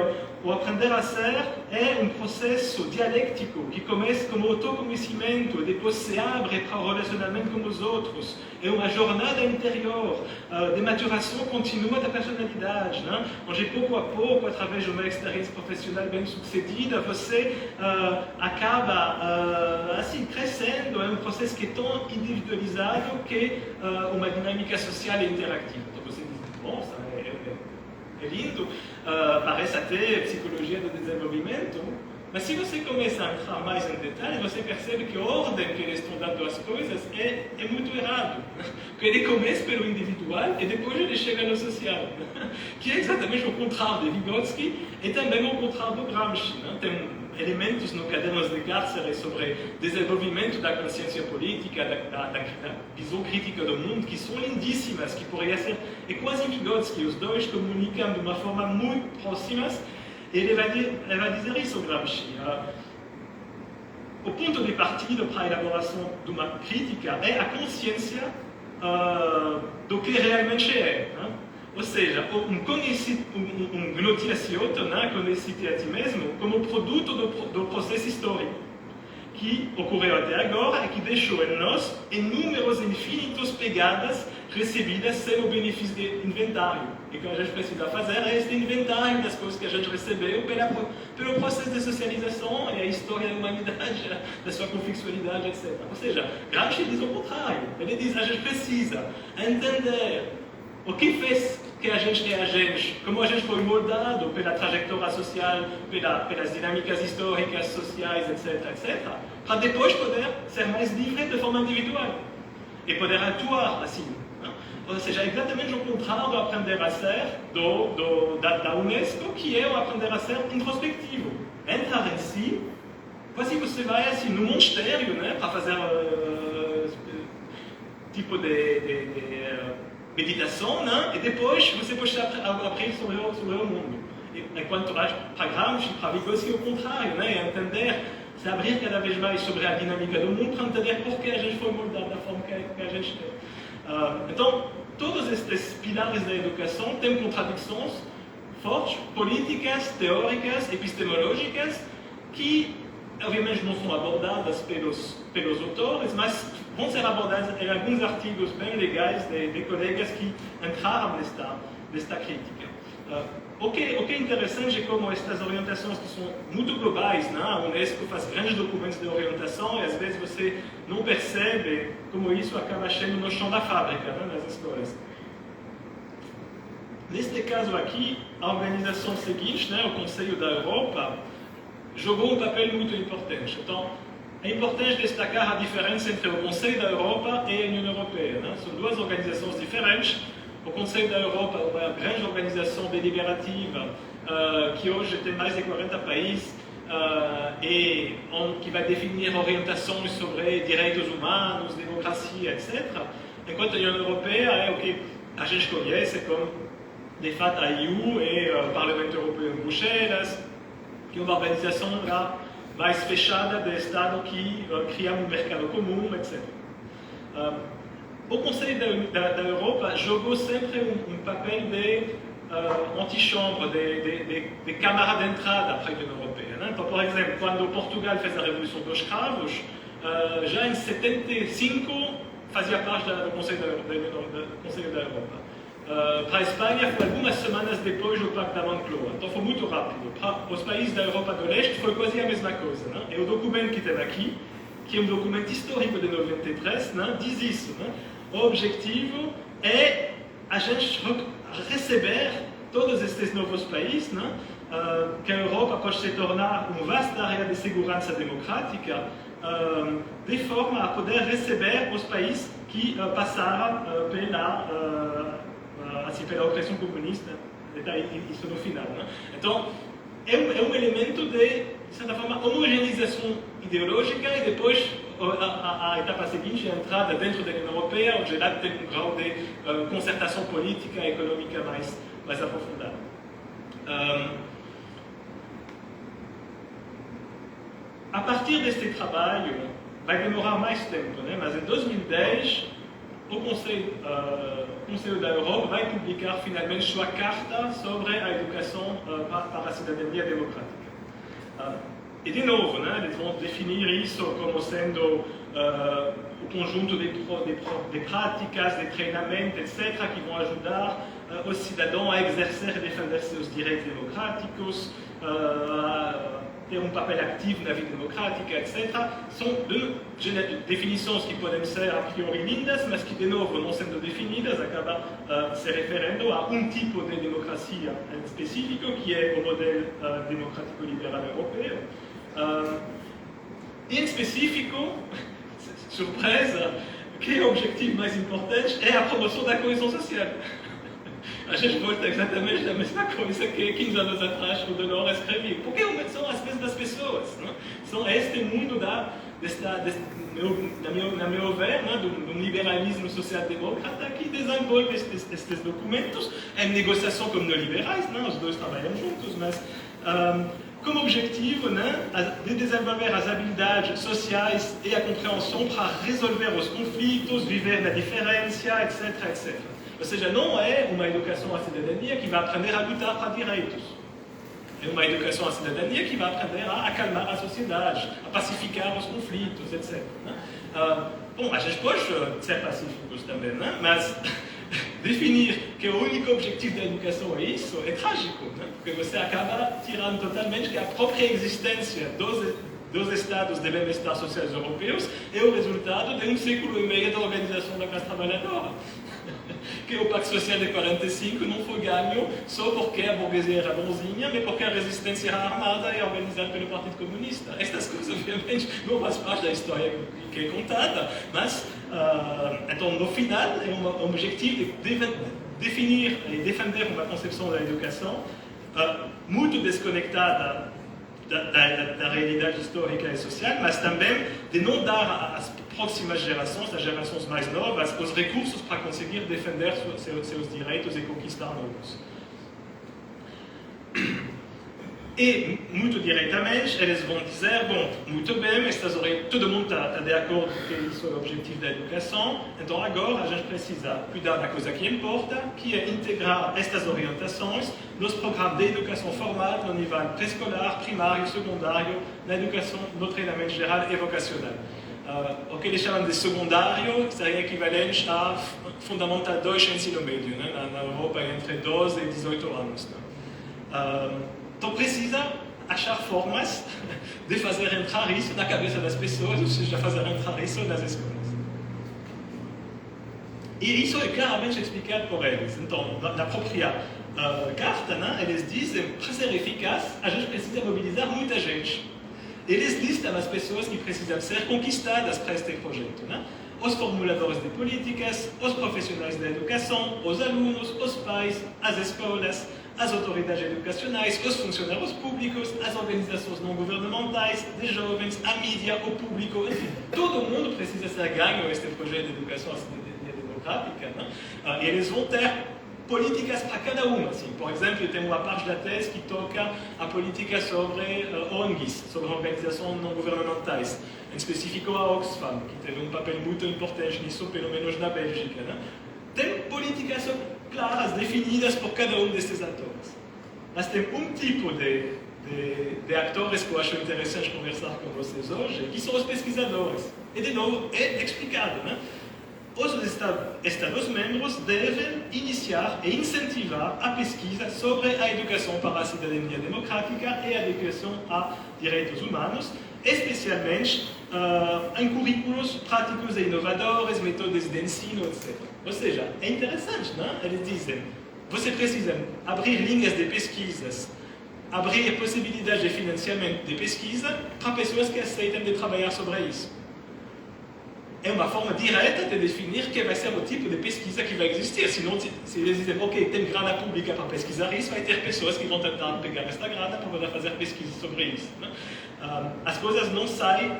o aprender a ser é um processo dialético que começa como autoconhecimento e depois se abre para o relacionamento com os outros. É uma jornada interior de maturação contínua da personalidade, né? Onde pouco a pouco, através de uma experiência profissional bem sucedida, você acaba assim crescendo. É um processo que é tão individualizado que uma dinâmica social e interativa. Então você diz, bom, isso é lindo, parece até psicologia do desenvolvimento, mas se você começa a entrar mais em detalhe, você percebe que a ordem que eles estão dando as coisas é muito errado. Que ele começa pelo individual e depois ele chega no social. Que é exatamente o contrário de Vygotsky e também o contrário do Gramsci. Tem elementos no Cadernos de Cárcere sobre desenvolvimento da consciência política, da visão crítica do mundo, que são lindíssimas, que poderiam ser, é quase Vygotsky, os dois comunicam de uma forma muito próximas, e ele vai dizer isso, Gramsci. O ponto de partida para a elaboração de uma crítica é a consciência do que realmente é. Né? Ou seja, um glutiaciota, né, conhecer-te a ti mesmo, como produto do processo histórico que ocorreu até agora e que deixou em nós inúmeros infinitos pegadas recebidas sem o benefício de inventário. E o que a gente precisa fazer é este inventário das coisas que a gente recebeu pelo processo de socialização e a história da humanidade, da sua conflictualidade, etc. Ou seja, Gramsci diz o contrário. Ele diz que a gente precisa entender o que fez que a gente é a gente, como a gente foi moldado pela trajetória social, pelas dinâmicas históricas, sociais, etc., etc., para depois poder ser mais livre de forma individual e poder atuar assim. Ou seja, exatamente o contrário do aprender a ser da Unesco, que é o aprender a ser introspectivo. Entrar em si, quase você vai assim no monastério, né, para fazer tipo de meditação, né? E depois você pode aprender sobre o mundo. Enquanto para Gramsci, para Vygotsky, é o contrário, né? Entender, se abrir cada vez mais sobre a dinâmica do mundo para entender por que a gente foi moldado da forma que a gente é. Então, todos estes pilares da educação têm contradições fortes, políticas, teóricas, epistemológicas, que obviamente não são abordadas pelos autores, mas vão ser abordadas em alguns artigos bem legais de colegas que entraram nesta crítica. O que é interessante é como estas orientações que são muito globais, né? A Unesco faz grandes documentos de orientação e às vezes você não percebe como isso acaba sendo no chão da fábrica, né? Nas escolas. Neste caso aqui, a organização seguinte, né? O Conselho da Europa, jogou um papel muito importante. Então, é importante destacar a diferença entre o Conselho da Europa e a União Europeia. Né? São duas organizações diferentes. o Conselho da Europa, uma grande organização deliberativa que hoje tem mais de 40 países e que vai definir orientações sobre direitos humanos, democracia, etc. Enquanto a União Europeia é o que a gente conhece como, de fato, a EU e o Parlamento Europeu em Bruxelas, que é uma organização mais fechada de Estado que cria um mercado comum, etc. O Conselho da Europa jogou sempre um papel de antichambre, de câmara de entrada para a União Europeia. Né? Então, por exemplo, quando Portugal fez a Revolução dos Cravos, já em 75 fazia parte do Conselho da Europa. Para a Espanha foi algumas semanas depois do Pacto da Moncloa, então foi muito rápido. Para os países da Europa do Leste foi quase a mesma coisa. Né? E o documento que tem aqui, que é um documento histórico de 93, né, diz isso. Né? O objetivo é a gente receber todos estes novos países, né, que a Europa pode se tornar uma vasta área de segurança democrática, de forma a poder receber os países que passaram pela opressão comunista, isso no final. Né? Então, é um elemento de certa forma, homogeneização ideológica e depois a etapa seguinte é a entrada dentro da União Europeia, onde lá tem um grau de concertação política e econômica mais aprofundada. A partir deste trabalho, vai demorar mais tempo, né? Mas em 2010, o Conselho da Europa vai publicar finalmente sua carta sobre a educação para a cidadania democrática. E de novo, né, eles vão definir isso como sendo o conjunto de práticas, de treinamento, etc., que vão ajudar os cidadãos a exercer e defender seus direitos democráticos, ter um papel ativo na vida democrática, etc. São definições que podem ser a priori lindas, mas que, de novo, não sendo definidas, acabam se referindo a um tipo de democracia específico, que é o modelo democrático liberal europeu. Em específico, surpresa, que o objetivo mais importante é a promoção da coesão social. A gente volta exatamente a mesma coisa que 15 anos atrás o Delors escreveu. Porque são as mesmas pessoas. Não? São este mundo na meu ver, né, de um liberalismo social-democrata que desenvolve estes documentos em negociação com neoliberais. Não? Os dois trabalham juntos, mas com o objetivo, né, de desenvolver as habilidades sociais e a compreensão para resolver os conflitos, viver na diferença, etc., etc. Ou seja, não é uma educação à cidadania que vai aprender a lutar para direitos. É uma educação à cidadania que vai aprender a acalmar a sociedade, a pacificar os conflitos, etc. Né? Bom, a gente pode ser pacíficos também, né? Mas definir que o único objetivo da educação é isso é trágico, né? Porque você acaba tirando totalmente que a própria existência dos estados de bem-estar sociais europeus é o resultado de um século e meio da organização da classe trabalhadora. Que o Pacto Social de 45 não foi ganho só porque a burguesia era bonzinha, mas porque a resistência era armada e organizada pelo Partido Comunista. Estas coisas, obviamente, não fazem parte da história que é contada, mas, então, no final, é um objetivo de definir e defender uma concepção da educação muito desconectada da realidade histórica e social, mas também de não dar às próximas gerações, as gerações mais novas, os recursos para conseguir defender seus direitos e conquistar novos. E, muito diretamente, eles vão dizer, bom, muito bem, todo mundo está de acordo que isso é o objetivo da educação, então agora a gente precisa cuidar da coisa que importa, que é integrar estas orientações nos programas de educação formal no nível pré-escolar, primário, secundário, na educação, no treinamento geral e vocacional. O que eles chamam de secundário seria equivalente a Fundamental 2 ensino médio, né? Na Europa entre 12 e 18 anos. Né? Então precisa achar formas de fazer entrar isso na cabeça das pessoas, ou seja, fazer entrar isso nas escolas. E isso é claramente explicado por eles. Então, na própria carta, né, eles dizem que para ser eficaz, a gente precisa mobilizar muita gente. Eles listam as pessoas que precisam ser conquistadas para este projeto. Né? aos formuladores de políticas, aos profissionais da educação, aos alunos, aos pais, às escolas, às autoridades educacionais, aos funcionários públicos, às organizações não governamentais, de jovens, à mídia, ao público, enfim, todo mundo precisa ser ganho este projeto de educação à cidadania democrática, né? E eles vão ter políticas para cada uma. Assim. Por exemplo, tem uma parte da tese que toca a política sobre ONGs, sobre organizações não governamentais, em específico a Oxfam, que teve um papel muito importante nisso, pelo menos na Bélgica. Né? Tem políticas claras, definidas por cada um desses atores. Mas tem um tipo de atores que eu acho interessante conversar com vocês hoje, que são os pesquisadores. E, de novo, é explicado, né? Os Estados-membros devem iniciar e incentivar a pesquisa sobre a educação para a cidadania democrática e a educação a direitos humanos, especialmente em currículos práticos e inovadores, métodos de ensino, etc. Ou seja, é interessante, não? Eles dizem, você precisa abrir linhas de pesquisas, abrir possibilidades de financiamento de pesquisa para pessoas que aceitam de trabalhar sobre isso. É uma forma direta de definir que vai ser o tipo de pesquisa que vai existir. Senão, se eles dizem, ok, tem grana pública para pesquisar isso, vai ter pessoas que vão tentar pegar esta grana para poder fazer pesquisa sobre isso. Né? As coisas não saem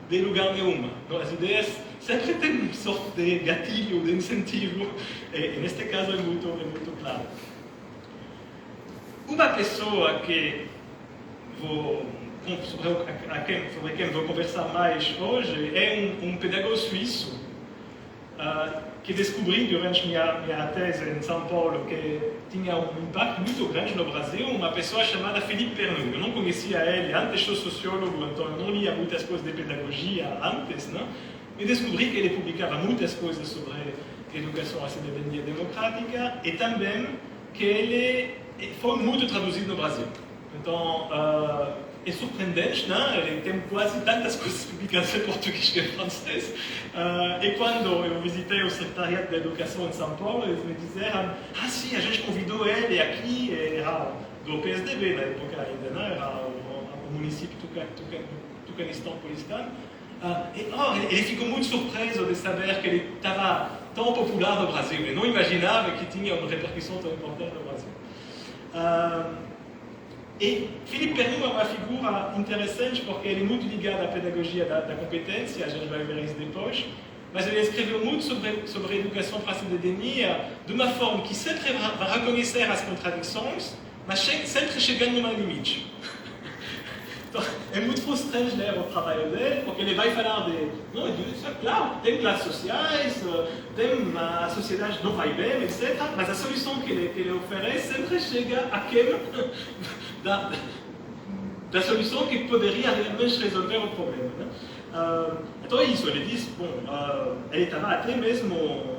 de lugar nenhum. As ideias sempre têm uma sorte de gatilho, de incentivo, e neste caso é muito claro. Uma pessoa que sobre quem vou conversar mais hoje é um pedagogo suíço que descobri durante minha tese em São Paulo que tinha um impacto muito grande no Brasil, uma pessoa chamada Philippe Pernoud. Eu não conhecia ele antes, sou sociólogo, então eu não lia muitas coisas de pedagogia antes, né? E descobri que ele publicava muitas coisas sobre educação à cidadania democrática e também que ele foi muito traduzido no Brasil. Então, é surpreendente, não? Ele tem quase tantas coisas publicadas em português que em francês. E quando eu visitei o Secretariado da Educação em São Paulo, eles me disseram, sim, a gente convidou ele aqui, era do PSDB na época ainda, não? Era o município Tucanistão-Paulistano. Ele ficou muito surpreso de saber que ele estava tão popular no Brasil. Ele não imaginava que tinha uma repercussão tão importante no Brasil. E Philippe Pernoud é uma figura interessante porque ele é muito ligado à pedagogia da competência, a gente vai ver isso depois, mas ele escreveu muito sobre a educação para a cidadania de uma forma que sempre vai reconhecer as contradições, mas sempre chegando num limite. Então, é muito frustrante ler o trabalho dele, porque ele vai falar claro, tem classes sociais, tem a sociedade não vai bem, etc. Mas a solução que ele oferece sempre chega àquela da solução que poderia realmente resolver o problema. Né? Então é isso, ele diz, ele estava até mesmo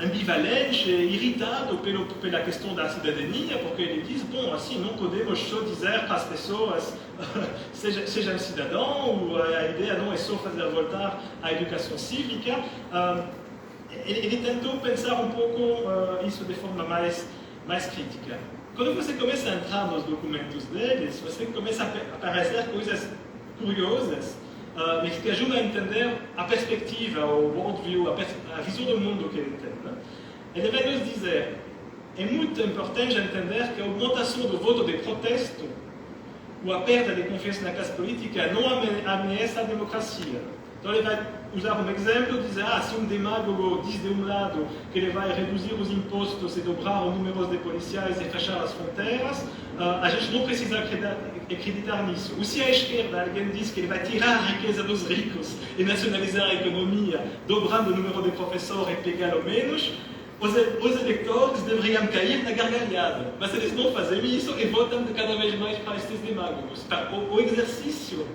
ambivalente, irritado pela questão da cidadania, porque ele diz, assim, não podemos só dizer para as pessoas sejam cidadãos, ou a ideia não é só fazer voltar a educação cívica. Ele tentou pensar um pouco isso de forma mais crítica. Quando você começa a entrar nos documentos deles, você começa a aparecer coisas curiosas, mas que ajudam a entender a perspectiva, o worldview, a visão do mundo que ele tem. Né? Ele vai nos dizer, é muito importante entender que a aumentação do voto de protesto ou a perda de confiança na classe política não ameaça a democracia. Então ele vai usar um exemplo, dizer, se um demagogo diz de um lado que ele vai reduzir os impostos e dobrar o número de policiais e fechar as fronteiras, a gente não precisa acreditar nisso. Ou se à esquerda alguém diz que ele vai tirar a riqueza dos ricos e nacionalizar a economia, dobrando o número de professores e pegá-lo menos, os eleitores deveriam cair na gargalhada. Mas eles não fazem isso e votam cada vez mais para estes demagogos. O exercício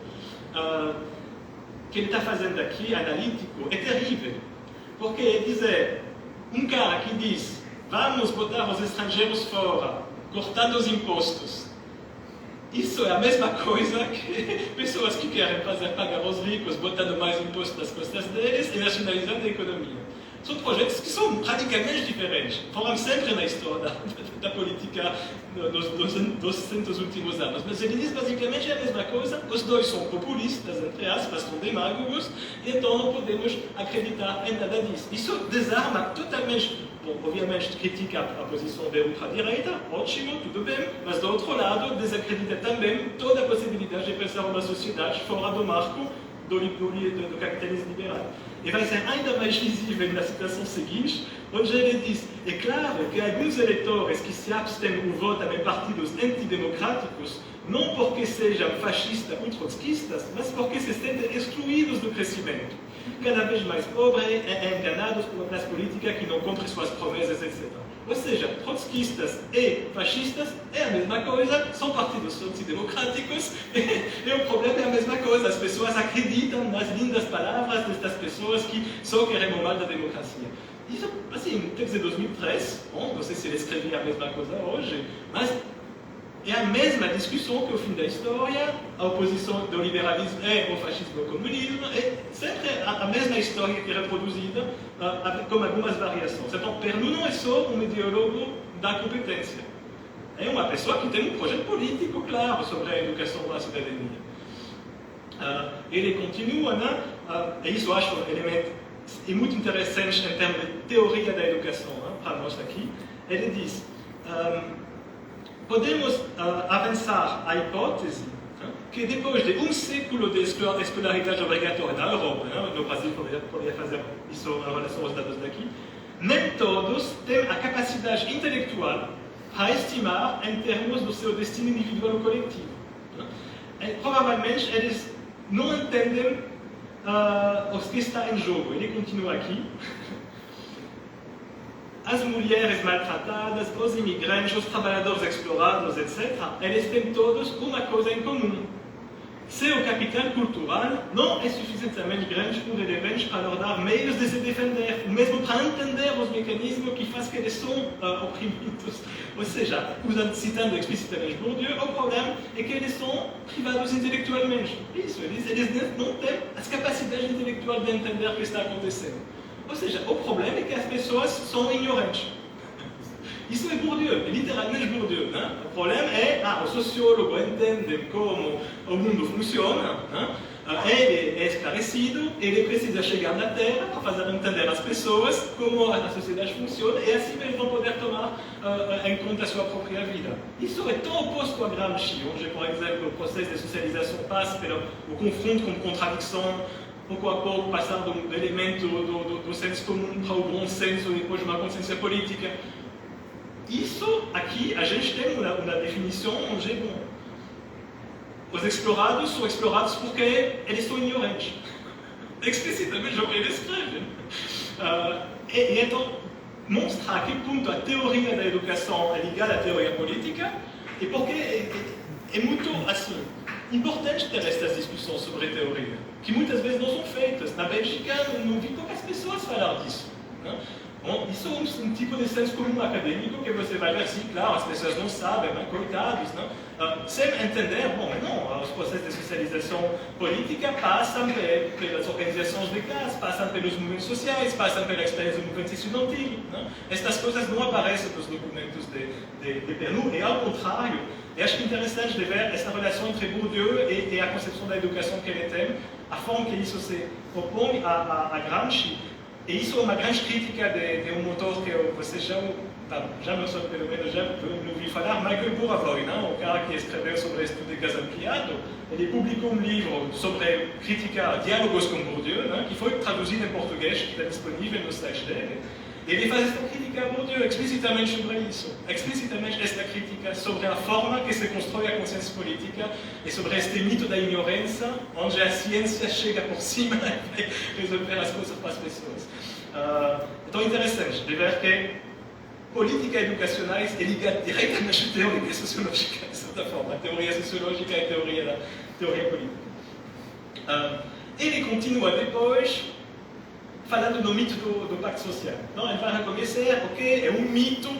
que ele está fazendo aqui, analítico, é terrível. Porque dizer, um cara que diz, vamos botar os estrangeiros fora, cortando os impostos, isso é a mesma coisa que pessoas que querem fazer pagar os ricos, botando mais impostos nas costas deles e nacionalizando a economia. São projetos que são radicalmente diferentes. Foram sempre na história da política dos 200 últimos anos. Mas ele diz basicamente a mesma coisa. Os dois são populistas, entre aspas, são demagogos, e então não podemos acreditar em nada disso. Isso desarma totalmente. Bom, obviamente critica a posição da ultradireita, ótimo, tudo bem, mas do outro lado desacredita também toda a possibilidade de pensar uma sociedade fora do marco do capitalismo liberal. E vai ser ainda mais visível na citação seguinte, onde ele diz: é claro que alguns eleitores que se abstêm ou votam em partidos antidemocráticos, não porque sejam fascistas ou trotskistas, mas porque se sentem excluídos do crescimento, cada vez mais pobres e enganados por uma classe política que não cumpre suas promessas, etc. Ou seja, trotskistas e fascistas é a mesma coisa, são partidos antidemocráticos e o problema é a mesma coisa. As pessoas acreditam nas lindas palavras destas pessoas que só querem o mal da democracia. Isso, assim, um texto de 2003, bom, não sei se ele escrevia a mesma coisa hoje, mas é a mesma discussão que o fim da história, a oposição do liberalismo e ao fascismo e ao comunismo, é sempre a mesma história que é reproduzida com algumas variações. Então, Pernu não é só um ideólogo da competência. É uma pessoa que tem um projeto político claro sobre a educação da cidadania. Ele continua, né? E isso eu acho um elemento muito interessante em termos de teoria da educação, né? Para nós aqui. Ele diz: podemos avançar a hipótese que depois de um século de escolaridade obrigatória na Europa, no Brasil poderia fazer isso em relação aos dados daqui, nem todos têm a capacidade intelectual para estimar em termos do seu destino individual ou coletivo. Provavelmente eles não entendem o que está em jogo. Ele continua aqui. As mulheres maltratadas, os imigrantes, os trabalhadores explorados, etc., eles têm todos uma coisa em comum. Seu capital cultural não é suficientemente grande ou relevante para lhes dar meios de se defender, ou mesmo para entender os mecanismos que fazem que eles são oprimidos. Ou seja, citando explicitamente Bourdieu, o problema é que eles são privados intelectualmente. Isso, eles não têm as capacidades intelectuais de entender o que está acontecendo. Ou seja, o problema é que as pessoas são ignorantes. Isso é Bourdieu, é literalmente Bourdieu. Né? O problema é que o sociólogo entende como o mundo funciona, né? Ele é esclarecido, ele precisa chegar na Terra para fazer entender às pessoas como a sociedade funciona e assim eles vão poder tomar em conta a sua própria vida. Isso é tão oposto a Gramsci, onde, por exemplo, o processo de socialização passa pelo confronto com contradição, pouco a pouco passar do elemento do senso comum para o bom senso e depois uma consciência política. Isso aqui, a gente tem uma definição onde, bom, os explorados são explorados porque eles são ignorantes. Explicitamente, o que eles escrevem. E então, mostra a que ponto a teoria da educação é ligada à teoria política e porque é muito, assim, importante ter estas discussões sobre teoria, que muitas vezes não são feitas. Na Bélgica, não vi poucas pessoas falar disso. Né? Bom, isso é um tipo de senso comum acadêmico que você vai ver assim, claro, as pessoas não sabem, mas coitados, não? Sem entender, bom, não, os processos de socialização política passam pelas organizações de classe, passam pelos movimentos sociais, passam pela experiência do movimento estudantil. Não? Estas coisas não aparecem nos documentos de Pernu, e ao contrário, eu acho interessante de ver esta relação entre Bourdieu e a concepção da educação que ele tem, a forma que isso se opõe a Gramsci. E isso é uma grande crítica de um autor que vocês já me soube, pelo menos já me ouvi falar, Michael Burawoy, o cara que escreveu sobre o estudo de caso ampliado. Ele publicou um livro sobre criticar diálogos com Bourdieu, que foi traduzido em português, que está disponível no site dele. E ele faz esta crítica a Bourdieu explicitamente sobre isso, explicitamente esta crítica sobre a forma que se constrói a consciência política e sobre este mito da ignorância, onde a ciência chega por cima e vai resolver as coisas para as pessoas. Então é interessante de ver que política educacionais é ligada diretamente à teoria sociológica, de certa forma, a teoria sociológica e a teoria política. Ele continua depois falando do mito do pacto social. Então, ele vai reconhecer, ok, é um mito,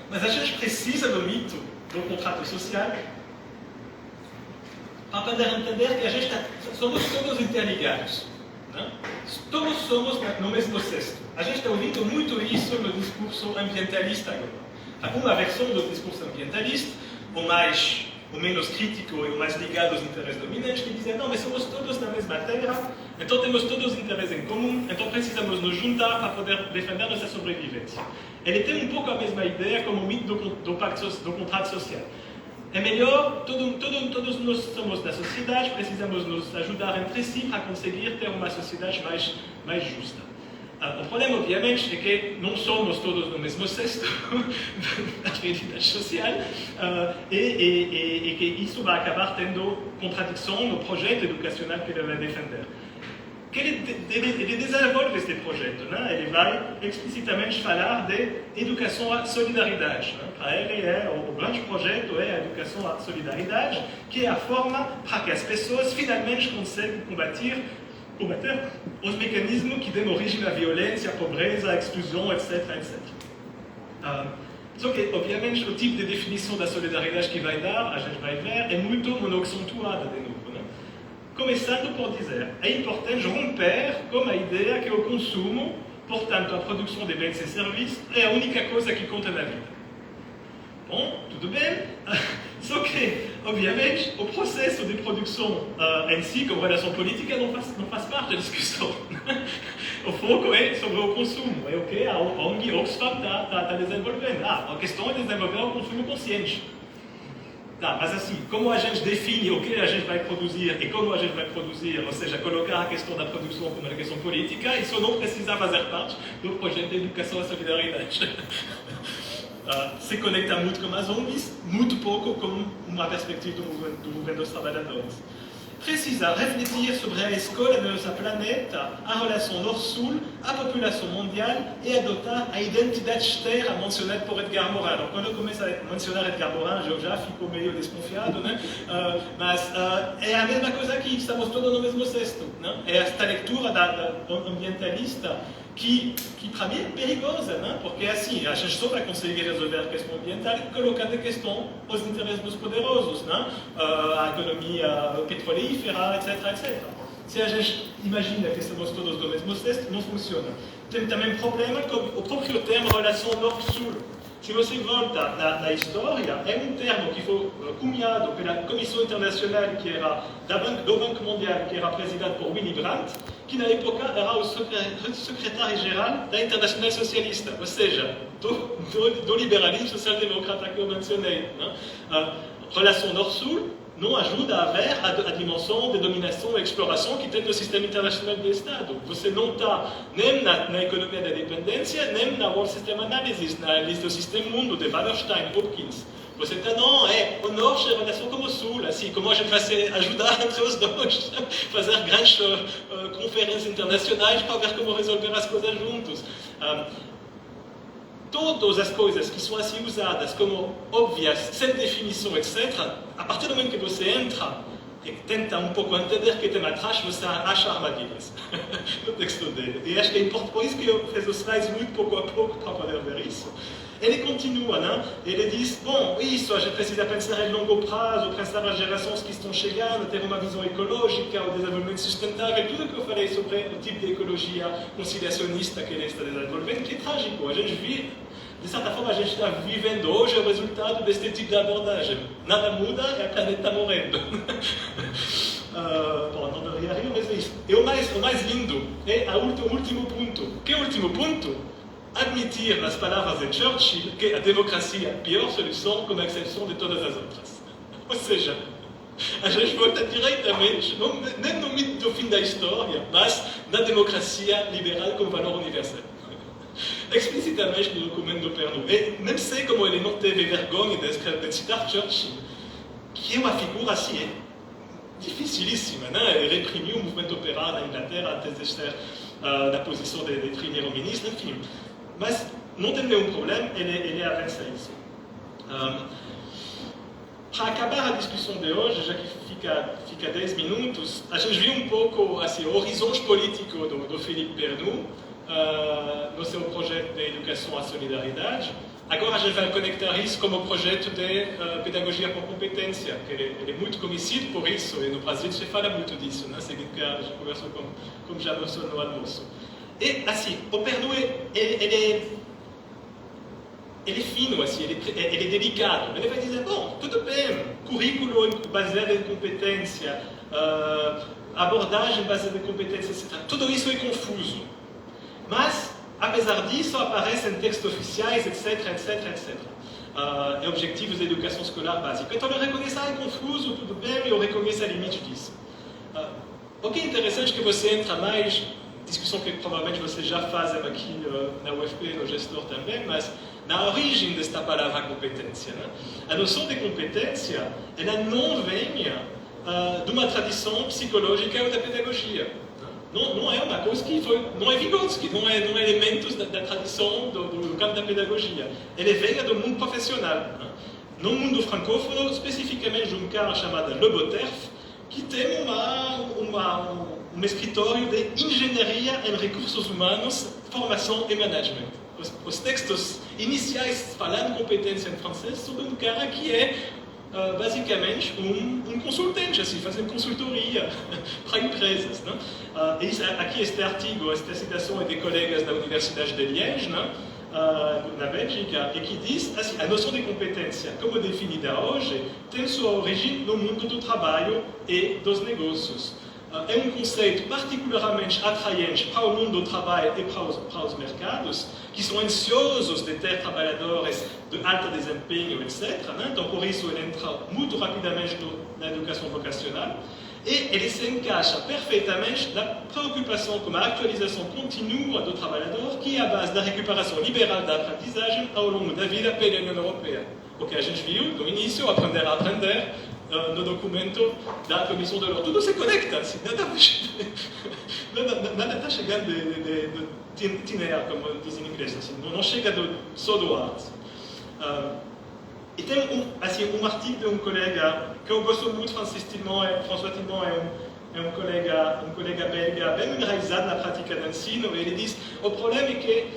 mas a gente precisa do mito do contrato social para poder entender que a gente somos todos interligados. né? Todos somos no mesmo cesto. A gente está ouvindo muito isso no discurso ambientalista agora. Uma versão do discurso ambientalista, o menos crítico e o mais ligado aos interesses dominantes, que dizem, não, mas somos todos na mesma terra, então temos todos interesses em comum, então precisamos nos juntar para poder defender nossa sobrevivência. Ele tem um pouco a mesma ideia como o mito do contrato social. É melhor, todos nós somos da sociedade, precisamos nos ajudar entre si para conseguir ter uma sociedade mais justa. O problema, obviamente, é que não somos todos no mesmo cesto da realidade social e que isso vai acabar tendo contradição no projeto educacional que ele vai defender. Ele desenvolve este projeto, né? Ele vai explicitamente falar de educação à solidariedade. Né? Para ele, o grande projeto é a educação à solidariedade, que é a forma para que as pessoas finalmente consigam combater os mecanismos que dão origem à violência, à pobreza, à exclusão, etc. Só que, obviamente, o tipo de definição da solidariedade que vai dar, a gente vai ver, é muito monoacentuada de novo. Né? Começando por dizer, é importante romper com a ideia que o consumo, portanto a produção de bens e serviços, é a única coisa que conta na vida. Bom, tudo bem, só que, obviamente, o processo de produção em si, como relação política, não faz parte da discussão. O foco é sobre o consumo, é o que a ONG Oxfam está desenvolvendo. A questão é desenvolver o consumo consciente. Mas assim, como a gente define o que a gente vai produzir e como a gente vai produzir, ou seja, colocar a questão da produção como uma questão política, isso não precisa fazer parte do projeto de educação à solidariedade. Se conecta muito com as ONGs, muito pouco com uma perspectiva do movimento dos trabalhadores. Precisa refletir sobre a escola do nosso planeta, a relação Norte-Sul, a população mundial e adotar a identidade terra mencionada por Edgar Morin. Então, quando eu começo a mencionar Edgar Morin, eu já fico meio desconfiado, né? Mas é a mesma coisa aqui, estamos todos no mesmo cesto. Né? É esta leitura ambientalista que para mim é perigosa, né? Porque assim, a gente só vai conseguir resolver a questão ambiental colocando em questão os interesses dos poderosos, né? A economia petrolífera, etc. Se a gente imagina que estamos todos no mesmo cesto, não funciona. Tem também problema com o próprio termo relação Norte-Sul. Se você volta na história, é um termo que foi cunhado pela Comissão Internacional que era do Banco Mundial, que era presidida por Willy Brandt, que na época era o secretário-geral da Internacional Socialista, ou seja, do liberalismo social-democrata que eu mencionei. Né? Relação Norte-Sul não ajuda a ver a dimensão de dominação e exploração que tem no sistema internacional do Estado. Você não está nem na economia da dependência, nem na World System Analysis, na lista do sistema mundo de Wallerstein, Hopkins. Você está, não, o Norte é relação com o Sul, assim, como a gente vai se ajudar entre os dois, fazer grandes conferências internacionais para ver como resolver as coisas juntos. Todas as coisas que são assim usadas como óbvias, sem definição, etc., a partir do momento que você entra e tenta um pouco entender que tem atrás, você acha armadilhas no texto dele. E acho que é importante, por isso que eu fiz os slides muito pouco a pouco para poder ver isso. Ele continua, né? Ele diz, bom, isso, a gente precisa pensar em longo prazo, pensar as gerações que estão chegando, ter uma visão ecológica, o desenvolvimento sustentável, tudo que eu falei sobre o tipo de ecologia conciliacionista que ele está desenvolvendo, que é trágico. A gente vive, de certa forma, a gente está vivendo hoje o resultado deste tipo de abordagem. Nada muda e a planeta está morrendo. Bom, não deveria rir, mas é isso. E o mais lindo é o último ponto. Que é o último ponto? Admitir, nas palavras de Churchill, que a democracia é a pior solução como a exceção de todas as outras. Ou seja, a gente volta diretamente, nem no mito do fim da história, mas na democracia liberal como valor universal. Explicitamente no documento do Pernu. E nem sei como ele não teve vergonha de citar Churchill, que é uma figura assim, dificilíssima, né? Ele reprimiu o movimento operário na Inglaterra antes de ser da posição de primeiro-ministro, enfim. Mas não tem nenhum problema, ele avança isso. Para acabar a discussão de hoje, já que fica 10 minutos, a gente viu um pouco assim, o horizonte político do Philippe Pernu. no seu projeto de educação à solidariedade. Agora a gente vai conectar isso como o projeto de pedagogia por competência, que ele é muito conhecido por isso, e no Brasil se fala muito disso, né? Segundo que a gente conversou como já mencionou no almoço. E assim, o Perdue, ele é fino, assim, ele é delicado. Ele vai dizer, bom, tudo bem, currículo baseado em competência, abordagem baseada em competência, etc. Tudo isso é confuso. Mas, apesar disso, aparecem textos oficiais, etc, etc, etc. E objetivos de educação escolar básica. Então, eu reconheço, é confuso, tudo bem, eu reconheço a limite disso. O que é interessante é que você entra mais, discussão que provavelmente vocês já fazem aqui na UFP, no gestor também, mas na origem desta palavra competência. Né? A noção de competência, ela não vem de uma tradição psicológica ou da pedagogia. Não é uma coisa que foi, não é Vygotsky, não é elementos da tradição do campo da pedagogia. Ele vem do mundo profissional. Né? No mundo francófono, especificamente de um cara chamado Le Boterf, que tem um escritório de engenharia em recursos humanos, formação e management. Os textos iniciais falando competência em francês sobre um cara que é basicamente um consultante, assim, fazendo consultoria para empresas. Né? Aqui este artigo, esta citação é de colegas da Universidade de Liège, né? Na Bélgica, e que diz assim, a noção de competência, como definida hoje, tem sua origem no mundo do trabalho e dos negócios. É um conceito particularmente atraente para o mundo do trabalho e para os mercados, que são ansiosos de ter trabalhadores de alto desempenho, etc. Né? Então, por isso, ele entra muito rapidamente na educação vocacional. E ele se encaixa perfeitamente na preocupação com a atualização contínua do trabalhador, que é a base da recuperação liberal da aprendizagem ao longo da vida pela União Europeia. O que a gente viu no início, aprender a aprender, no documento da Comissão de L'Ordre. Tudo se conecta, assim, nada está chegando de tinear, como dizem em inglês, assim, não chega só do ar. Assim. E tem um artigo de um colega que eu gosto muito, François Tilmont é um colega belga bem enraizado na prática do ensino, e ele diz, o problema é que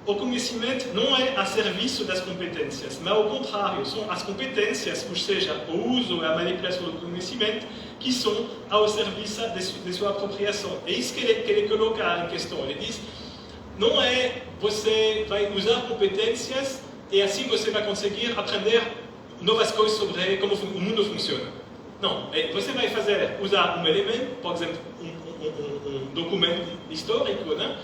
o conhecimento não é a serviço das competências, mas ao contrário, são as competências, ou seja, o uso e a manipulação do conhecimento, que são ao serviço de sua apropriação. É isso que ele coloca em questão. Ele diz, não é você vai usar competências e assim você vai conseguir aprender novas coisas sobre como o mundo funciona. Não, você vai usar um elemento, por exemplo, um documento histórico, né?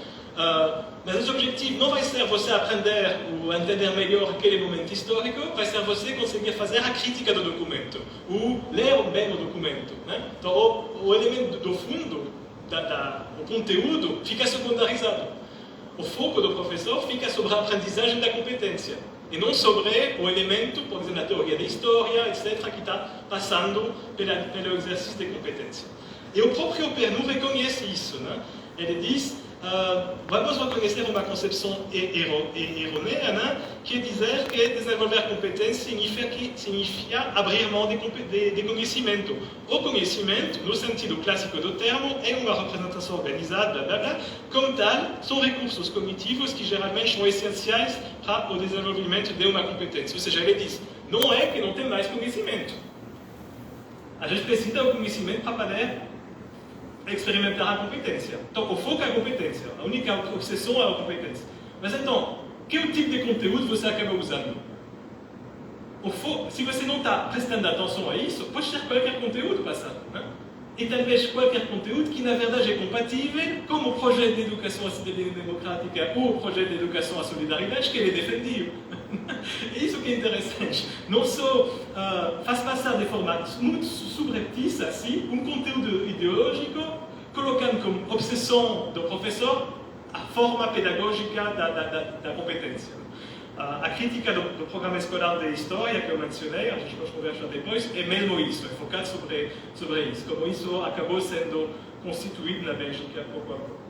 Mas o objetivo não vai ser você aprender ou entender melhor aquele momento histórico, vai ser você conseguir fazer a crítica do documento, ou ler bem o documento. Né? Então, o elemento do fundo, o conteúdo, fica secundarizado. O foco do professor fica sobre a aprendizagem da competência, e não sobre o elemento, por exemplo, a teoria da história, etc., que está passando pelo exercício de competência. E o próprio Pernoud reconhece isso. Né? Ele diz, vamos reconhecer uma concepção errônea, né? Que é dizer que desenvolver competência significa abrir mão de conhecimento. O conhecimento, no sentido clássico do termo, é uma representação organizada, blá, blá, blá. Como tal, são recursos cognitivos que geralmente são essenciais para o desenvolvimento de uma competência. Ou seja, ele diz, não é que não tem mais conhecimento. A gente precisa do conhecimento para poder experimentar a competência. Então, o foco é a competência. A única obsessão é a competência. Mas então, que tipo de conteúdo você acaba usando? Se você não está prestando atenção a isso, pode ser qualquer conteúdo passado. Né? E talvez qualquer conteúdo que, na verdade, é compatível com o projeto de educação à cidadania democrática ou o projeto de educação à solidariedade que ele defendiu. É isso que é interessante. Não só faz passar de forma muito subreptícia assim, um conteúdo ideológico, colocando como obsessão do professor a forma pedagógica da competência. A crítica do programa escolar de história que eu mencionei, a gente pode conversar depois, é mesmo isso, é focado sobre isso, como isso acabou sendo constituído na Bélgica pouco a pouco.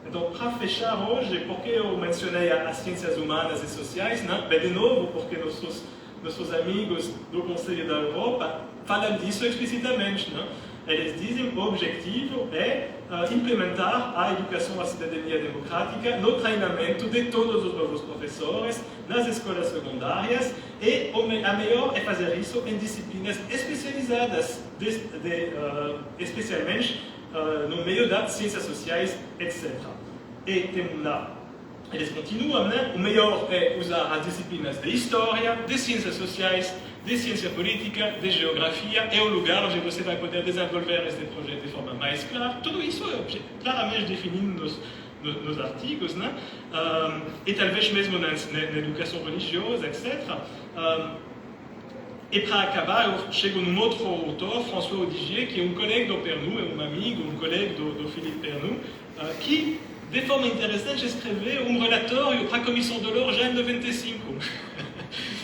Então, para fechar hoje, porque eu mencionei as ciências humanas e sociais, né? Bem, de novo, porque nossos amigos do Conselho da Europa falam disso explicitamente. Né? eles dizem que o objetivo é implementar a educação à cidadania democrática no treinamento de todos os novos professores nas escolas secundárias e a melhor é fazer isso em disciplinas especializadas, especialmente no meio das ciências sociais, etc. E temos lá, eles continuam, né? O melhor é usar as disciplinas de história, de ciências sociais, de ciência política, de geografia, é o lugar onde você vai poder desenvolver este projeto de forma mais clara. Tudo isso é claramente definido nos artigos, né? E talvez mesmo na educação religiosa, etc. E para acabar, eu chego num outro autor, François Odigier, que é um colega do Pernu, é um amigo, um colega do Philippe Pernu, que de forma interessante escreveu um relatório para a Comissão de l'Or já em 95.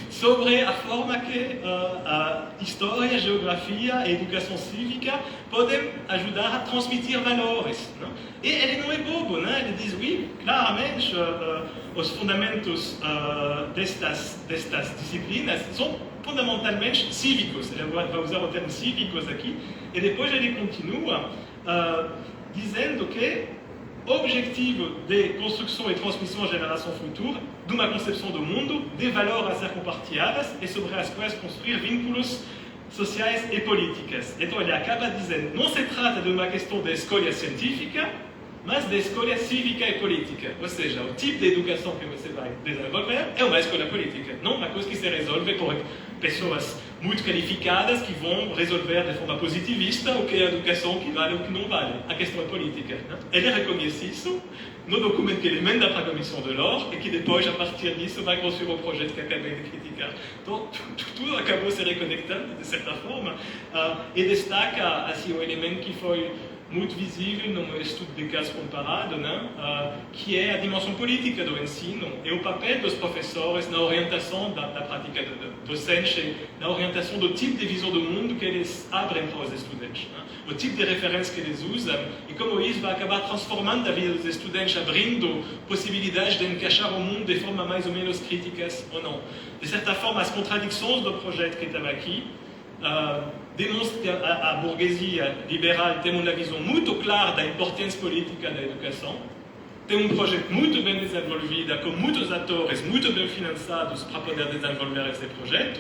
Sobre a forma que a história, a geografia e a educação cívica podem ajudar a transmitir valores. Não? E ele não é bobo, né? Ele diz, oui, claramente, os fundamentos destas disciplinas são fundamentalmente cívicos. Ele vai usar o termo cívicos aqui. E depois ele continua dizendo que o objetivo de construção e transmissão à geração futura de uma concepção do mundo, de valores a ser compartilhadas e sobre as quais construir vínculos sociais e políticas. Então ele acaba dizendo, não se trata de uma questão de escolha científica, mas de escolha cívica e política. Ou seja, o tipo de educação que você vai desenvolver é uma escolha política, não uma coisa que se resolve por pessoas muito qualificadas que vão resolver de forma positivista o que é a educação, que vale ou que não vale. A questão é política. Né? Ele reconhece isso no documento que ele manda para a Comissão de l'Or e que depois, a partir disso, vai construir o projeto que acabei de criticar. Então, tudo acabou se reconectando, de certa forma, e destaca assim, um elemento que foi muito visível no estudo de caso comparado, né? Que é a dimensão política do ensino e o papel dos professores na orientação da prática docente, na orientação do tipo de visão do mundo que eles abrem para os estudantes, né? O tipo de referência que eles usam e como isso vai acabar transformando a vida dos estudantes, abrindo possibilidades de encaixar o mundo de forma mais ou menos críticas ou não. De certa forma, as contradições do projeto que estava aqui demonstra que a burguesia liberal tem uma visão muito clara da importância política da educação, tem um projeto muito bem desenvolvido, com muitos atores muito bem financiados para poder desenvolver esse projeto,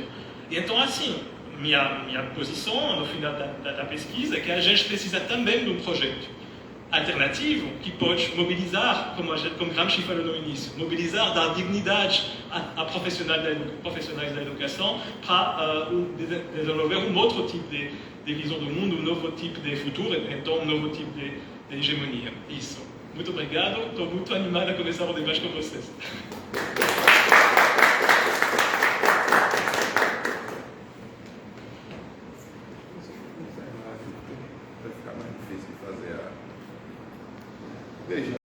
e então assim, minha posição no final da pesquisa é que a gente precisa também de um projeto alternativo que pode mobilizar, como Gramsci falou no início, mobilizar, dar dignidade a profissionais da educação para desenvolver um outro tipo de visão do mundo, um novo tipo de futuro, então um novo tipo de hegemonia. Isso. Muito obrigado, estou muito animado a começar o debate com vocês. Veja,